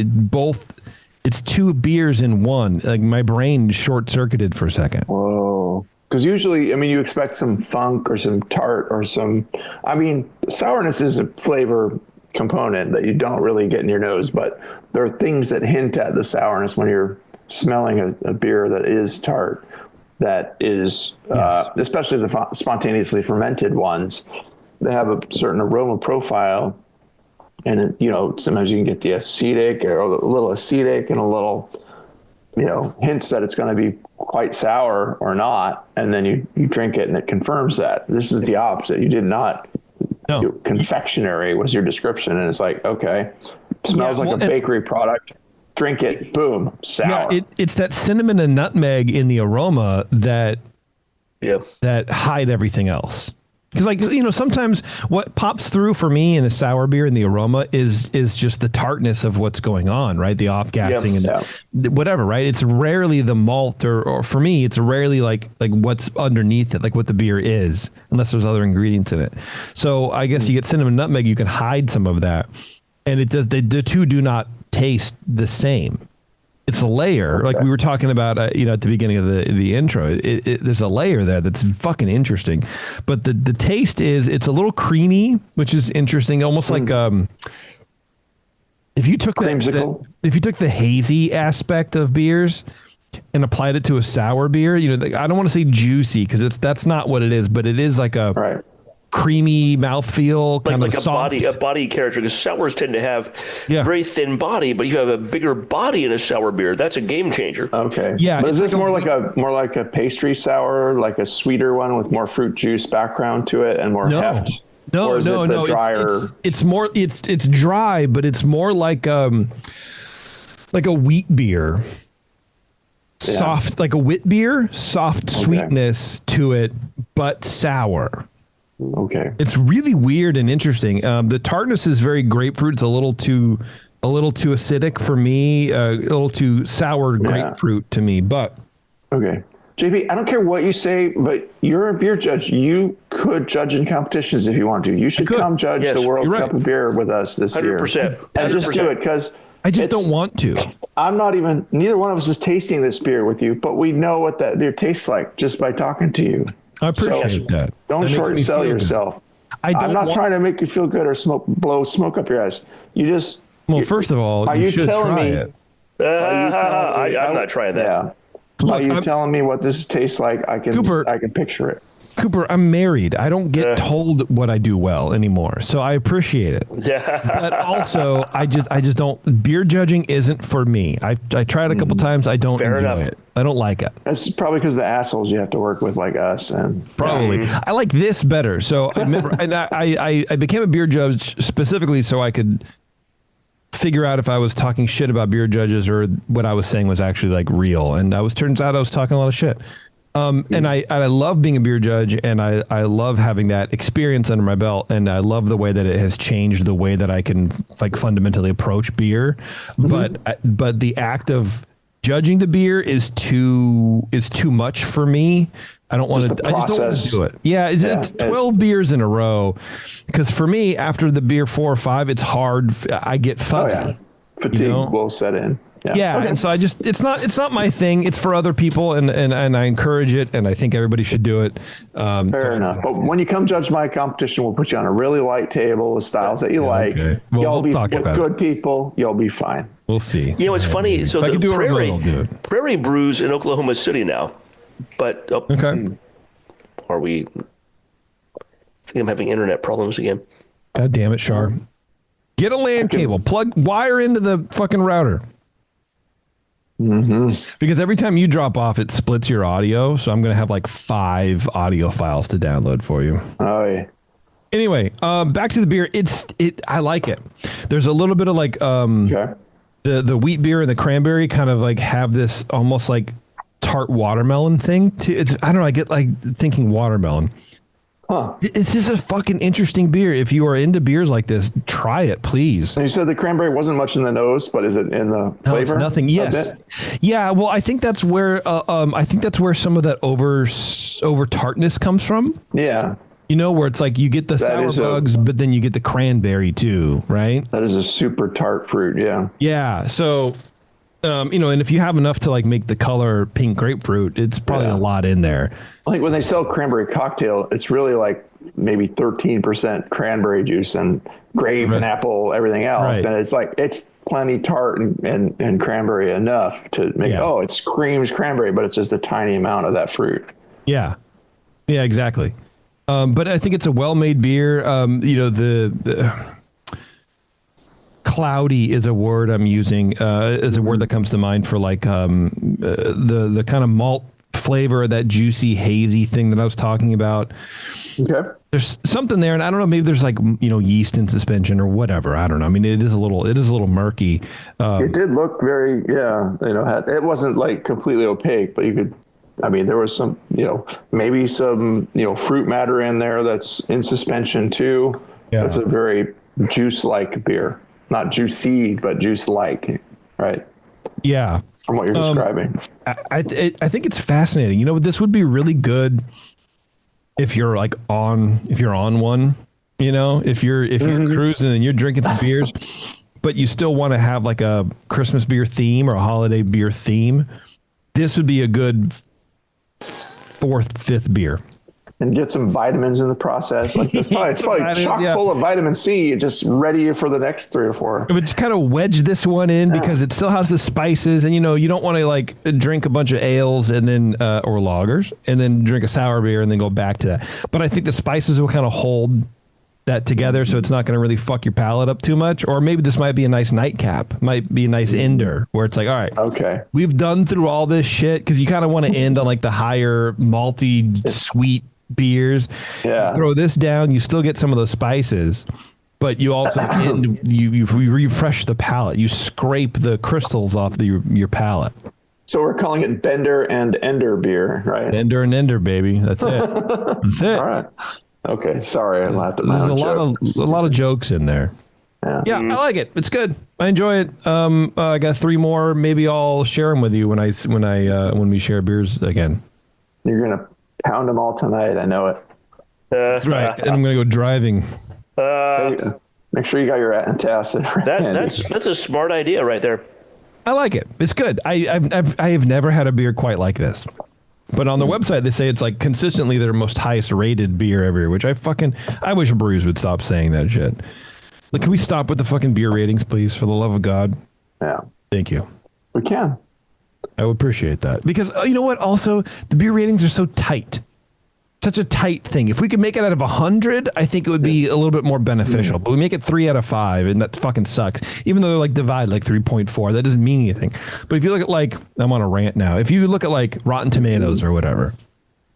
it's 2 beers in one. Like my brain short circuited for a second. Whoa. Because usually, you expect some funk or some tart or sourness is a flavor component that you don't really get in your nose, but there are things that hint at the sourness when you're smelling a beer that is tart, that is, especially the spontaneously fermented ones, they have a certain aroma profile. And, sometimes you can get the acetic or a little acetic and a little, hints that it's going to be quite sour or not. And then you drink it and it confirms that. This is the opposite. You did not. No. Confectionery was your description. And it's like, okay, smells like a bakery product. Drink it. Boom. Sour. Yeah, it's that cinnamon and nutmeg in the aroma that hide everything else. Because sometimes what pops through for me in a sour beer in the aroma is just the tartness of what's going on, right? The off gassing and whatever, right? It's rarely the malt or for me, it's rarely like what's underneath it, like what the beer is, unless there's other ingredients in it. So I guess you get cinnamon nutmeg, you can hide some of that, and it does. The two do not taste the same. It's a layer, like we were talking about, at the beginning of the intro. There's a layer there that's fucking interesting, but the taste it's a little creamy, which is interesting, almost like if you took the hazy aspect of beers and applied it to a sour beer. I don't want to say juicy because that's not what it is, but it is like a creamy mouthfeel, kind of soft. a body character, because sours tend to have very thin body, but you have a bigger body in a sour beer. That's a game changer. Okay. Yeah. But is this more like a pastry sour, like a sweeter one with more fruit juice background to it and more heft? No. Drier? It's more. It's dry, but it's more like a wheat beer. Soft, like a wit beer, soft sweetness to it, but sour. Okay. It's really weird and interesting. The tartness is very grapefruit. It's a little too acidic for me. A little too sour grapefruit to me. But okay, JP, I don't care what you say, but you're a beer judge. You could judge in competitions if you want to. You should come judge the World Cup of Beer with us this year. 100%. And just do it because I just don't want to. Neither one of us is tasting this beer with you, but we know what that beer tastes like just by talking to you. I appreciate that. Don't short sell yourself. I'm not trying to make you feel good or blow smoke up your ass. You just. Well, first of all, you should try it. I'm not trying that. Yeah. Are you telling me what this tastes like? I can picture it. Cooper, I'm married. I don't get told what I do well anymore, so I appreciate it. But also, I just don't. Beer judging isn't for me. I tried a couple times. I don't enjoy it. I don't like it. That's probably because the assholes you have to work with, like us, and probably. I like this better. So I remember, and I became a beer judge specifically so I could figure out if I was talking shit about beer judges or what I was saying was actually like real. And turns out I was talking a lot of shit. And I love being a beer judge, and I love having that experience under my belt, and I love the way that it has changed the way that I can like fundamentally approach beer. But the act of judging the beer is too much for me. I don't want to. I just don't want to do it. Yeah, it's 12 beers in a row, because for me, after the beer 4 or 5, it's hard. I get fuzzy. Oh, yeah. Fatigue will set in. Yeah, okay. And so it's not my thing. It's for other people, and I encourage it, and I think everybody should do it. Fair enough. But when you come judge my competition, we'll put you on a really light table with styles that you like. Okay. Well, you'll be with good people. You'll be fine. We'll see. You know, it's funny. So the Prairie brews in Oklahoma City now, but are we? I think I'm having internet problems again. God damn it, Shar! Get a LAN cable. Wire into the fucking router. Because every time you drop off, it splits your audio. So I'm going to have like 5 audio files to download for you. Oh, yeah. Anyway, back to the beer. I like it. There's a little bit of like the wheat beer and the cranberry kind of like have this almost like tart watermelon thing. I don't know. I get like thinking watermelon. Huh. This is a fucking interesting beer. If you are into beers like this, try it, please. And you said the cranberry wasn't much in the nose, but is it in the flavor? No, it's nothing. Yes. Yeah. Well, I think that's where some of that over tartness comes from. Yeah. You know, where it's like you get the sour bugs, but then you get the cranberry too, right? That is a super tart fruit. Yeah. Yeah. So, and if you have enough to like make the color pink grapefruit, it's probably a lot in there. Like when they sell cranberry cocktail, it's really like maybe 13% cranberry juice and grape and apple, everything else. Right. And it's like, it's plenty tart and cranberry enough to make, it screams cranberry, but it's just a tiny amount of that fruit. Yeah. Yeah, exactly. But I think it's a well-made beer. The cloudy is a word I'm using, is a word that comes to mind for like the kind of malt flavor, that juicy, hazy thing that I was talking about. Okay. There's something there, and I don't know, maybe there's like, yeast in suspension or whatever. I don't know. I mean, it is a little murky. It did look very, it wasn't like completely opaque, but there was some, maybe some, fruit matter in there that's in suspension too. Yeah. It's a very juice-like beer. Not juicy, but juice-like, right? Yeah. From what you're describing. I think it's fascinating. This would be really good if you're like on one, if you're cruising and you're drinking some beers, but you still want to have like a Christmas beer theme or a holiday beer theme. This would be a good 4th, 5th beer. And get some vitamins in the process. Like it's probably chock full of vitamin C, just ready for the next 3 or 4. But just kind of wedge this one in because it still has the spices, and you don't want to like drink a bunch of ales and then or lagers and then drink a sour beer and then go back to that. But I think the spices will kind of hold that together, so it's not going to really fuck your palate up too much. Or maybe this might be a nice nightcap, might be a nice ender where it's like, all right, we've done through all this shit, because you kind of want to end on like the higher malty, sweet beers. Yeah. Throw this down, you still get some of those spices, but you also you refresh the palate. You scrape the crystals off your palate. So we're calling it Bender and Ender beer, right? Bender and Ender, baby. That's it. That's it. All right. Okay. Sorry, I laughed at my own joke. There's a lot of jokes in there. Yeah, I like it. It's good. I enjoy it. I got 3 more. Maybe I'll share them with you when we share beers again. You're gonna pound them all tonight. I know it. That's right. And I'm going to go driving. Make sure you got your antacid. That's a smart idea right there. I like it. It's good. I have never had a beer quite like this. But on the website, they say it's like consistently their most highest rated beer ever, which I wish breweries would stop saying that shit. Like, can we stop with the fucking beer ratings, please, for the love of God? Yeah. Thank you. We can. I would appreciate that, because you know what? Also, the beer ratings are so tight. such a tight thing. If we could make it out of 100, I think it would be a little bit more beneficial. But we make it 3 out of 5, and that fucking sucks. Even though they're like divide like 3.4, that doesn't mean anything. But if you look at like, I'm on a rant now. If you look at like Rotten Tomatoes or whatever,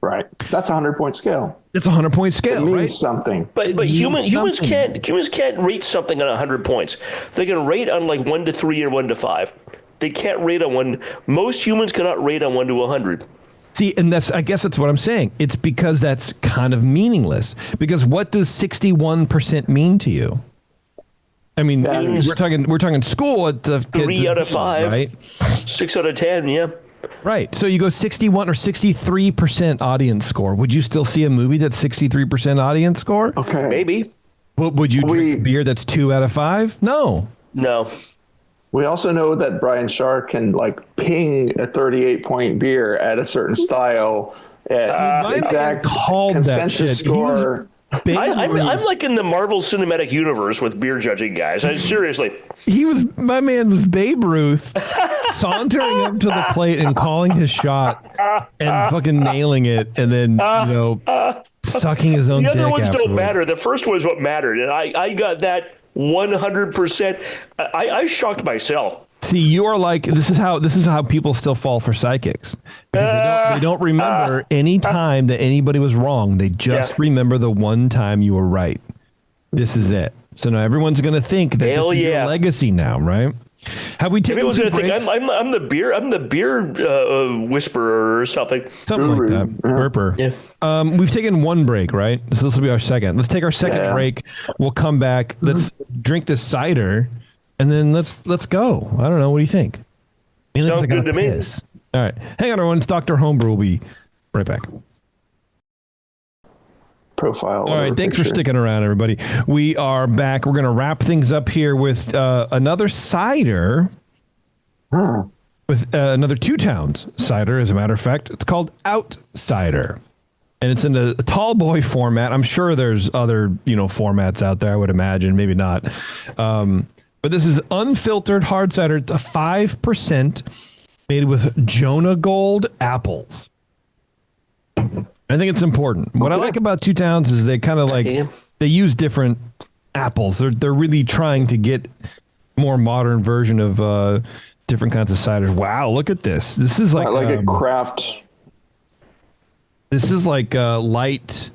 right, that's a 100-point scale. It's a 100-point scale. It means right? something. But humans can't rate something on 100 points. They can rate on like 1 to 3 or 1 to 5. They can't rate on 1. Most humans cannot rate on 1 to 100. See, and I guess that's what I'm saying. It's because that's kind of meaningless. Because what does 61% mean to you? I mean, we're talking school. It's 3 out of 5, right? 6 out of 10, yeah. Right. So you go 61 or 63% audience score. Would you still see a movie that's 63% audience score? Okay. Maybe. Would you drink a beer that's 2 out of 5? No. No. We also know that Brian Shaw can like ping a 38-point beer at a certain style at exact consensus score. I'm like in the Marvel Cinematic Universe with beer judging guys. Seriously. My man was Babe Ruth sauntering up to the plate and calling his shot and fucking nailing it and then, sucking his own dick. The other ones afterwards. don't matter. The first one is what mattered. And I got that 100%. I shocked myself. See, you are like, this is how people still fall for psychics. Because they don't remember any time that anybody was wrong. They just remember the one time you were right. This is it. So now everyone's going to think that this is your legacy now, right? Have we taken Everyone's going to think I'm the beer whisperer or something. Something like that. Burper. Yeah. We've taken one break, right? So this will be our second. Let's take our second break. We'll come back. Let's drink this cider. And then let's go. I don't know. What do you think? Sounds good to me. All right. Hang on, everyone. It's Dr. Homebrew. We'll be right back. Profile. All right. Thanks for sticking around, everybody. We are back. We're going to wrap things up here with another cider. With another Two Towns cider, as a matter of fact. It's called Outsider. And it's in a tall boy format. I'm sure there's other, formats out there, I would imagine. Maybe not. But this is unfiltered hard cider. It's a 5% made with Jonah Gold apples. I think it's important. What I like about Two Towns is they kind of they use different apples. They're really trying to get more modern version of different kinds of ciders. Wow, look at this. This is like a craft. This is like light.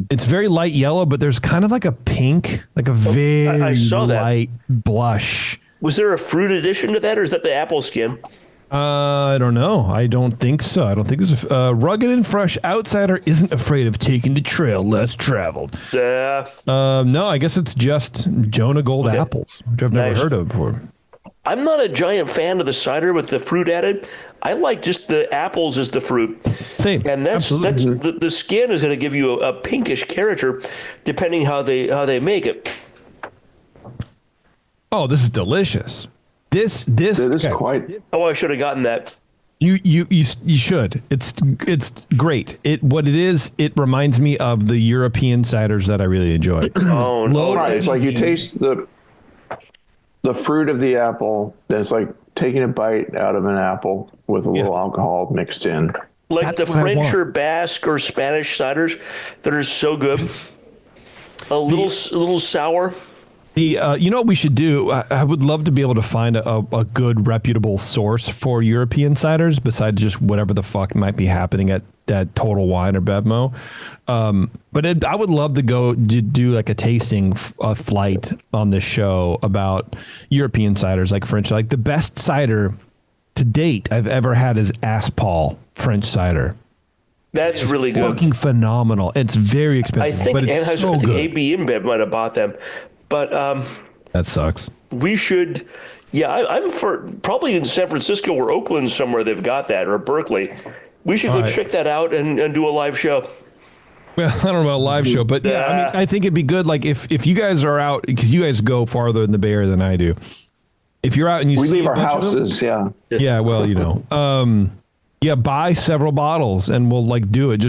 It's very light yellow, but there's kind of like a pink, like a very light blush. Was there a fruit addition to that, or is that the apple skin? I don't know. I don't think so. I don't think there's a rugged and fresh outsider isn't afraid of taking the trail less traveled. No, I guess it's just Jonah Gold apples, which I've never heard of before. I'm not a giant fan of the cider with the fruit added. I like just the apples as the fruit. Same. And that's the skin is going to give you a pinkish character depending how they make it. Oh, this is delicious. This is quite. Oh, I should have gotten that. You should. It's great. It reminds me of the European ciders that I really enjoy. Right. It's like you taste the fruit of the apple. That's like taking a bite out of an apple with a little alcohol mixed in. Like that's the French or Basque or Spanish ciders that are so good. A little sour. You know what we should do? I would love to be able to find a good reputable source for European ciders besides just whatever the fuck might be happening at Total Wine or Bevmo. But I would love to go do like a tasting flight on this show about European ciders, like French. Like the best cider to date I've ever had is Aspal French cider. That's really good. Fucking phenomenal. It's very expensive, but it's so good. AB InBev might have bought them. But that sucks. We should, I'm for probably in San Francisco or Oakland somewhere they've got that, or Berkeley. We should go check that out and do a live show. Well, I don't know about a live show, but I think it'd be good. Like if you guys are out, because you guys go farther in the Bay Area than I do. If you're out and we leave our houses, yeah. Well, buy several bottles and we'll do it.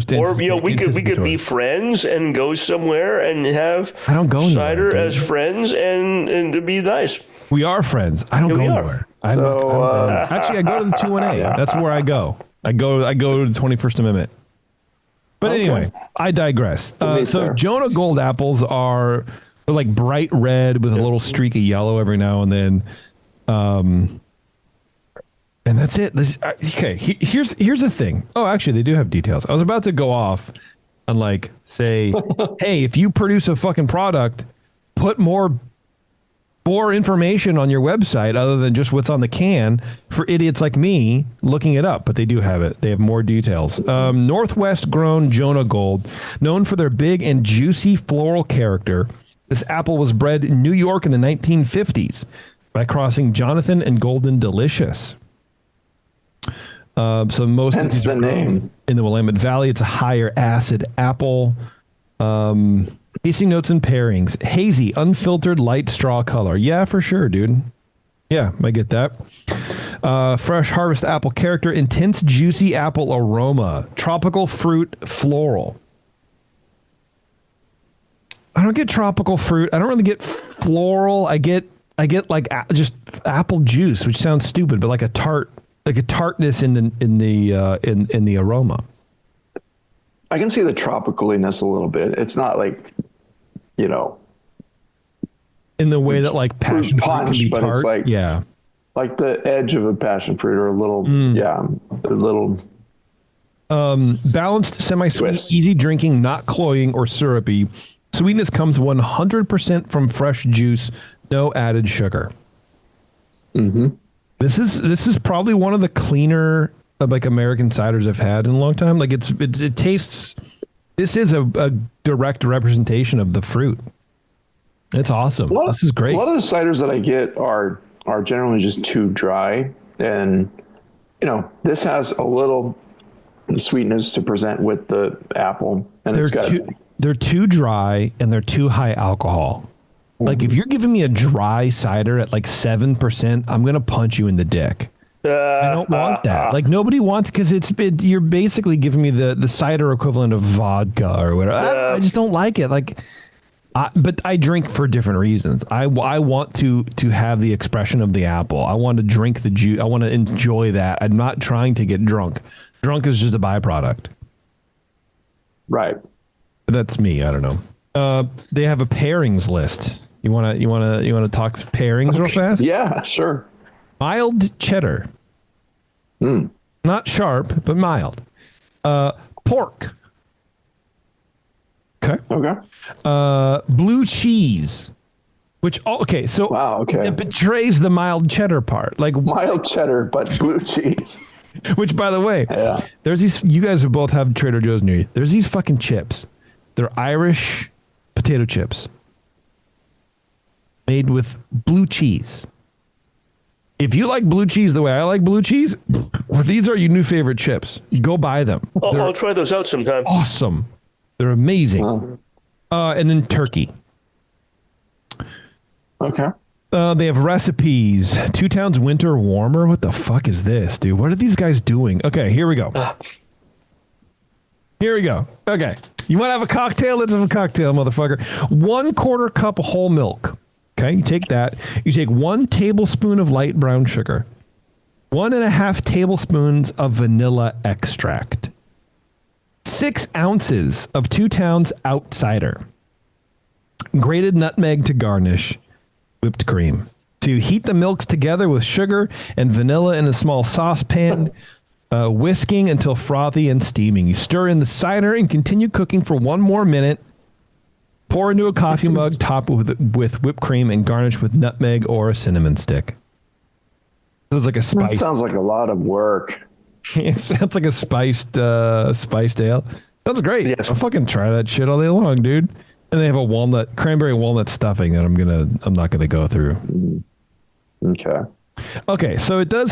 We could be friends and go somewhere and have cider as friends and it'd be nice. We are friends. I don't go anywhere. Actually, I go to the 218. That's where I go. I go to the 21st Amendment. But anyway, I digress. So Jonah Gold apples they're like bright red with a little streak of yellow every now and then. And that's it. Okay, here's the thing. Oh, actually, they do have details. I was about to go off and like say, hey, if you produce a fucking product, put more information on your website other than just what's on the can for idiots like me looking it up. But they do have it. They have more details. Northwest grown Jonah Gold, known for their big and juicy floral character. This apple was bred in New York in the 1950s by crossing Jonathan and Golden Delicious. So most hence of these the name in the Willamette Valley. It's a higher acid apple. Tasting notes and pairings: hazy, unfiltered, light straw color. Yeah, for sure, dude. Yeah, I get that. Fresh harvest apple character, intense juicy apple aroma, tropical fruit, floral. I don't get tropical fruit. I don't really get floral. I get like just apple juice, which sounds stupid, but like a tartness in the aroma. I can see the tropicaliness a little bit. It's not like, you know, in the way that like passion fruit can be but tart. It's like, yeah, like the edge of a passion fruit or a little, balanced, semi-sweet, twist. easy drinking, not cloying or syrupy. Sweetness comes 100% from fresh juice, no added sugar. Mm-hmm. This is probably one of the cleaner like American ciders I've had in a long time. Like it tastes. This is a direct representation of the fruit. It's awesome. This is great. A lot of the ciders that I get are generally just too dry, and you know, this has a little sweetness to present with the apple, and they're too dry and they're too high alcohol. Like if you're giving me a dry cider at like 7%, I'm gonna punch you in the dick. I don't want that. Like nobody wants, because you're basically giving me the cider equivalent of vodka or whatever. I just don't like it. Like, but I drink for different reasons. I want to have the expression of the apple. I want to drink the juice. I want to enjoy that. I'm not trying to get drunk. Drunk is just a byproduct. Right. That's me. I don't know. They have a pairings list. You wanna talk pairings real fast? Yeah, sure. Mild cheddar. Not sharp, but mild. Pork. Okay. Blue cheese. So wow, okay. It betrays the mild cheddar part. Like mild cheddar, but blue cheese. Which, by the way, there's these. You guys who both have Trader Joe's near you. There's these fucking chips. They're Irish potato chips made with blue cheese. If you like blue cheese the way I like blue cheese, these are your new favorite chips. Go buy them. I'll try those out sometime. Awesome. They're amazing. And then turkey. Okay. They have recipes. 2 Towns Winter Warmer. What the fuck is this, dude? What are these guys doing? Okay, here we go. Okay. You want to have a cocktail? Let's have a cocktail, motherfucker. 1/4 cup of whole milk. Okay, you take that. You take 1 tablespoon of light brown sugar, 1.5 tablespoons of vanilla extract, 6 ounces of 2 Towns Outsider, grated nutmeg to garnish, whipped cream. So you heat the milks together with sugar and vanilla in a small saucepan, whisking until frothy and steaming. You stir in the cider and continue cooking for 1 more minute. Pour into a coffee mug, top with whipped cream, and garnish with nutmeg or a cinnamon stick. Sounds like a spice. That sounds like a lot of work. It sounds like a spiced ale. Sounds great. Yes. I'll fucking try that shit all day long, dude. And they have a cranberry walnut stuffing that I'm not gonna go through. Okay, so it does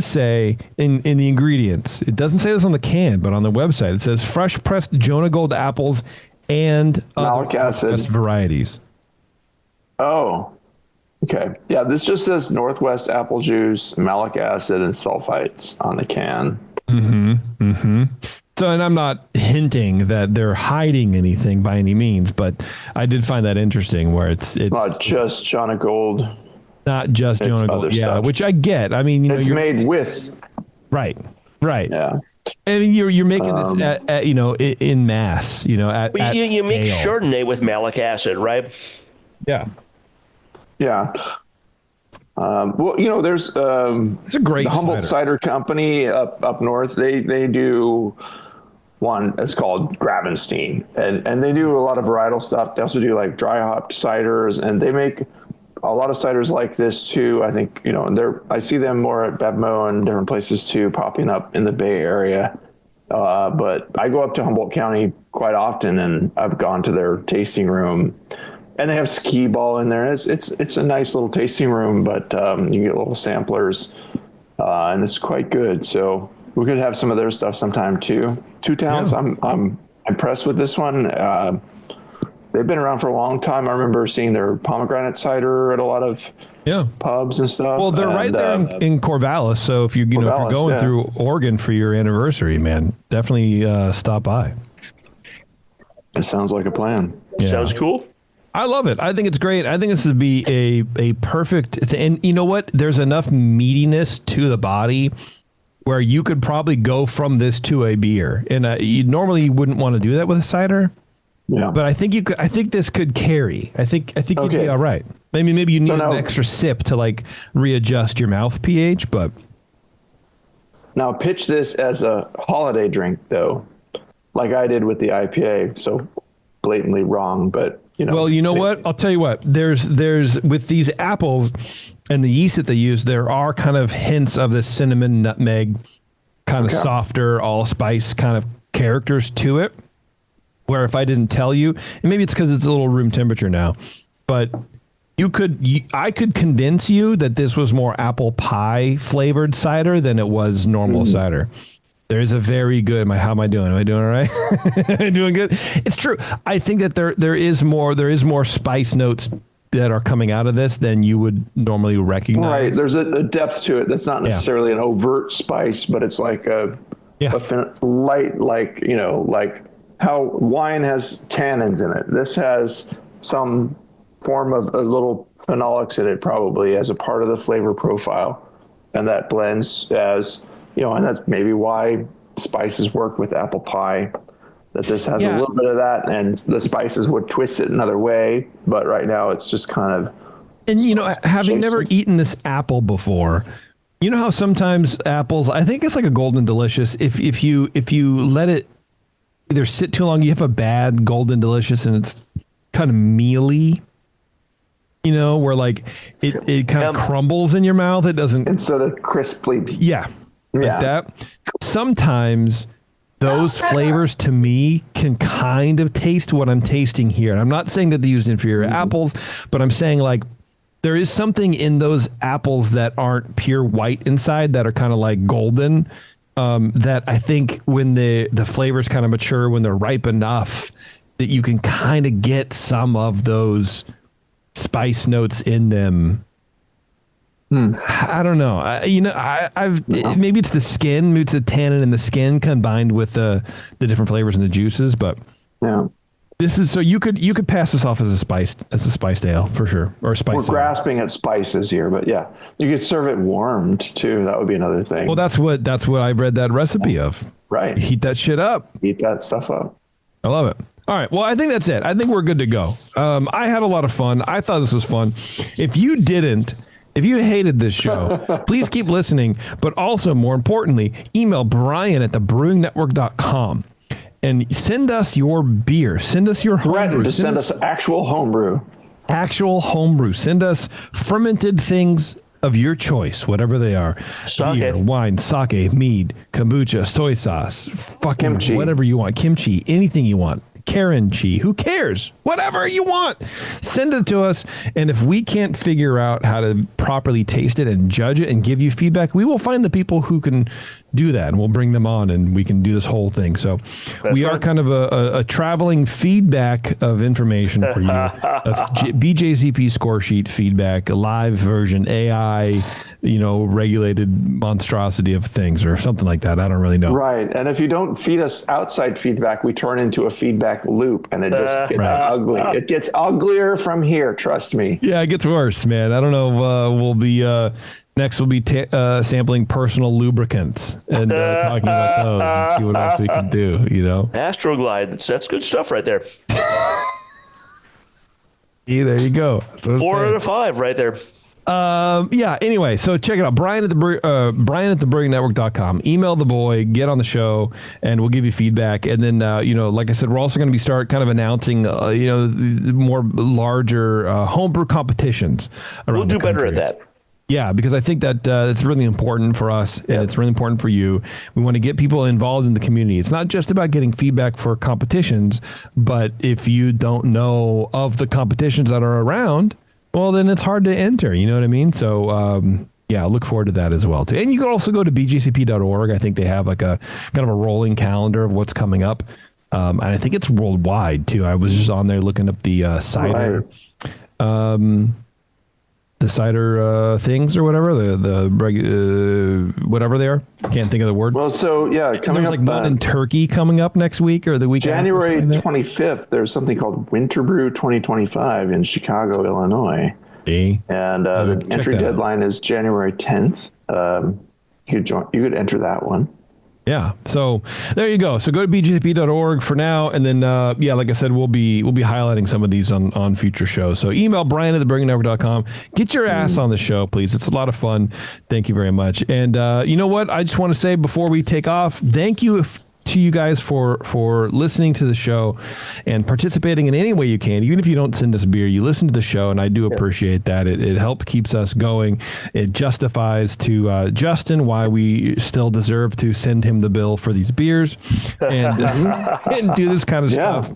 say in the ingredients. It doesn't say this on the can, but on the website it says fresh pressed Jonah Gold apples and malic acid varieties. Oh, okay. Yeah, this just says Northwest apple juice, malic acid, and sulfites on the can. So, and I'm not hinting that they're hiding anything by any means, but I did find that interesting where it's not just Jonah Gold. Not just Jonah Gold, stuff. which I get. I mean, it's made with. Right. Yeah. And you're making this at in mass, at you make scale. Chardonnay with malic acid, right? Yeah. Yeah. Well, there's It's a great the Humboldt Cider Company up north. They do one. It's called Gravenstein, and they do a lot of varietal stuff. They also do like dry hopped ciders, and they make a lot of ciders like this too. I think I see them more at Bevmo and different places too, popping up in the Bay Area. But I go up to Humboldt County quite often, and I've gone to their tasting room. And they have skee ball in there. It's a nice little tasting room, but you get little samplers, and it's quite good. So we could have some of their stuff sometime too. Two Towns, yeah. I'm impressed with this one. They've been around for a long time. I remember seeing their pomegranate cider at a lot of pubs and stuff. Well, they're right there in Corvallis. So if if you're going through Oregon for your anniversary, man, definitely stop by. It sounds like a plan. Yeah. Sounds cool. I love it. I think it's great. I think this would be a perfect and you know what? There's enough meatiness to the body where you could probably go from this to a beer. And you normally wouldn't want to do that with a cider. Yeah. But I think you could. I think this could carry. I think you'd be all right. Maybe you need an extra sip to like readjust your mouth pH. But now pitch this as a holiday drink though, like I did with the IPA. So blatantly wrong, but. Well, you know what? I'll tell you what. There's with these apples and the yeast that they use, there are kind of hints of the cinnamon, nutmeg, kind of softer, allspice kind of characters to it. Where if I didn't tell you, and maybe it's because it's a little room temperature now, but I could convince you that this was more apple pie flavored cider than it was normal cider. There's a very good. How am I doing? Am I doing all right? Am I doing good? It's true. I think that there is more spice notes that are coming out of this than you would normally recognize. Right. There's a depth to it that's not necessarily an overt spice, but it's like a light, like how wine has tannins in it. This has some form of a little phenolics in it, probably as a part of the flavor profile, and that blends as. And that's maybe why spices work with apple pie, that this has a little bit of that, and the spices would twist it another way. But right now it's just kind of. And, having never eaten this apple before, you know how sometimes apples, I think it's like a Golden Delicious. If you let it either sit too long, you have a bad Golden Delicious and it's kind of mealy. Where like it kind of crumbles in your mouth. It doesn't. Instead of crisply. Yeah. Like that. Sometimes those flavors to me can kind of taste what I'm tasting here. And I'm not saying that they use inferior apples, but I'm saying like there is something in those apples that aren't pure white inside that are kind of like golden. That I think when the flavors kind of mature, when they're ripe enough, that you can kind of get some of those spice notes in them. I don't know. Maybe it's the skin, maybe it's the tannin in the skin combined with the different flavors and the juices. But this is so you could pass this off as a spiced ale for sure, or a spice. We're grasping at spices here, but you could serve it warmed too. That would be another thing. Well, that's what I read that recipe of. Right. Heat that shit up. Heat that stuff up. I love it. All right. Well, I think that's it. I think we're good to go. I had a lot of fun. I thought this was fun. If you hated this show, please keep listening. But also, more importantly, email Brian at thebrewingnetwork.com and send us your beer. Send us your homebrew. Send us actual homebrew. Actual homebrew. Send us fermented things of your choice, whatever they are. Sake. Beer, wine, sake, mead, kombucha, soy sauce, fucking kimchi. Whatever you want. Kimchi, anything you want. Karen Chi, who cares? Whatever you want, send it to us. And if we can't figure out how to properly taste it and judge it and give you feedback, we will find the people who can do that, and we'll bring them on and we can do this whole thing. So we are kind of a traveling feedback of information for you. BJZP score sheet feedback, a live version, AI, regulated monstrosity of things or something like that. I don't really know. Right. And if you don't feed us outside feedback, we turn into a feedback loop and it just gets ugly. It gets uglier from here. Trust me. Yeah, it gets worse, man. I don't know. We'll be Next, we'll be sampling personal lubricants and talking about those and see what else we can do, you know? Astroglide, that's good stuff right there. Yeah, there you go. 4 out of 5 right there. Yeah, anyway, so check it out. Brian at thebrewingnetwork.com. Email the boy, get on the show, and we'll give you feedback. And then, like I said, we're also going to be kind of announcing, more larger homebrew competitions around We'll do the country. better at that. Yeah, because I think that it's really important for us, and it's really important for you. We want to get people involved in the community. It's not just about getting feedback for competitions, but if you don't know of the competitions that are around, well, then it's hard to enter. You know what I mean? So, look forward to that as well, too. And you can also go to bjcp.org. I think they have like a kind of a rolling calendar of what's coming up. And I think it's worldwide, too. I was just on there looking up the cider. The cider things or whatever, whatever they are. Can't think of the word. Well, so coming there's up, like one in Turkey coming up next week or the week January after, 25th. There's something called Winterbrew 2025 in Chicago, Illinois, and the entry deadline is January 10th. You could enter that one. Yeah. So there you go. So go to bjcp.org for now. And then, like I said, we'll be highlighting some of these on future shows. So email Brian at thebrewingnetwork.com. Get your ass on the show, please. It's a lot of fun. Thank you very much. And you know what? I just want to say before we take off, thank you to you guys for listening to the show and participating in any way you can. Even if you don't send us beer, you listen to the show, and I do appreciate that. It helps keeps us going. It justifies to Justin why we still deserve to send him the bill for these beers and do this kind of stuff.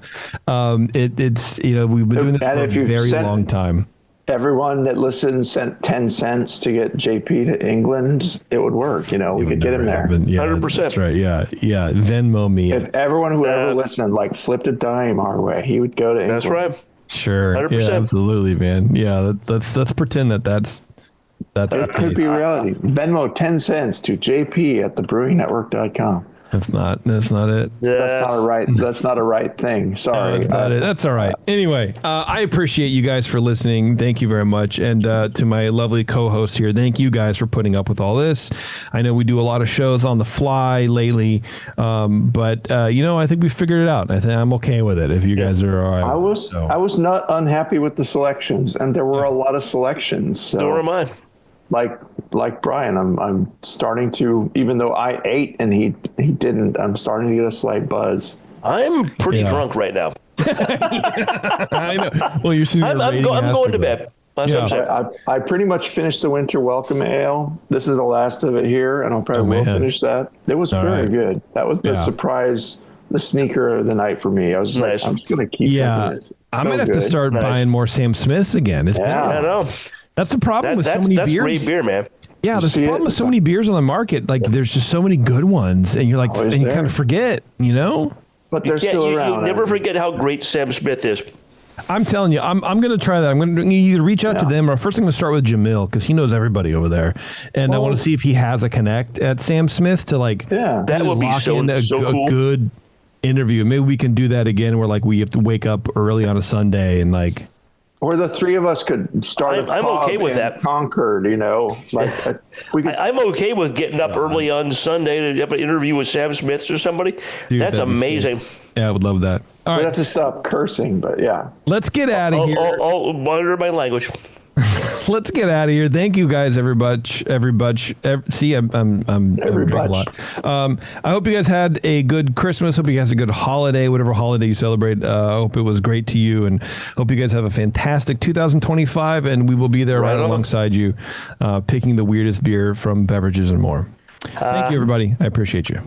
It's we've been doing this for a very long time. Everyone that listens sent 10 cents to get JP to England, it would work. We could get him there. 100%. That's right. Yeah. Venmo me. If everyone who ever listened flipped a dime our way, he would go to England. That's right. Sure. 100%. Yeah, absolutely, man. Yeah. Let's pretend that's it could be reality. Venmo 10 cents to JP at thebrewingnetwork.com. That's not it. Yeah. That's not a right thing. Sorry. That's not it. That's all right. Anyway, I appreciate you guys for listening. Thank you very much. And to my lovely co-host here, thank you guys for putting up with all this. I know we do a lot of shows on the fly lately, but I think we figured it out. I think I'm okay with it if you guys are all right. I was not unhappy with the selections, and there were a lot of selections. So. Nor am I. Like Brian, I'm starting to, even though I ate and he didn't, I'm starting to get a slight buzz. I'm pretty drunk right now. I know. Well, you're sitting there I'm going to bed. I pretty much finished the Winter Welcome Ale. This is the last of it here, and I'll probably will finish that. It was very good. That was the surprise, the sneaker of the night for me. I was like, I'm just going to keep drinking this. I'm going to have to start buying more Sam Smiths again. I know. That's the problem with so many beers. That's great beer, man. Yeah, there's a problem with so many beers on the market. Like, there's just so many good ones, and you're like, and you kind of forget, But they're still around. You never forget how great Sam Smith is. I'm telling you, I'm going to try that. I'm going to either reach out to them, or first I'm going to start with Jamil because he knows everybody over there, and I want to see if he has a connect at Sam Smith to that would be so cool. A good interview. Maybe we can do that again, where we have to wake up early on a Sunday and Or the three of us could start. I'm okay with that. Concord, we could. I'm okay with getting up early on Sunday to have an interview with Sam Smith or somebody. Dude, that's amazing. Yeah, I would love that. All right, have to stop cursing, but yeah. Let's get out of here. I'll monitor my language. Let's get out of here. Thank you guys, everybody. See, I'm drinking a lot. I hope you guys had a good Christmas. Hope you guys had a good holiday, whatever holiday you celebrate. I hope it was great to you, and hope you guys have a fantastic 2025. And we will be there right alongside you, picking the weirdest beer from beverages and more. Thank you, everybody. I appreciate you.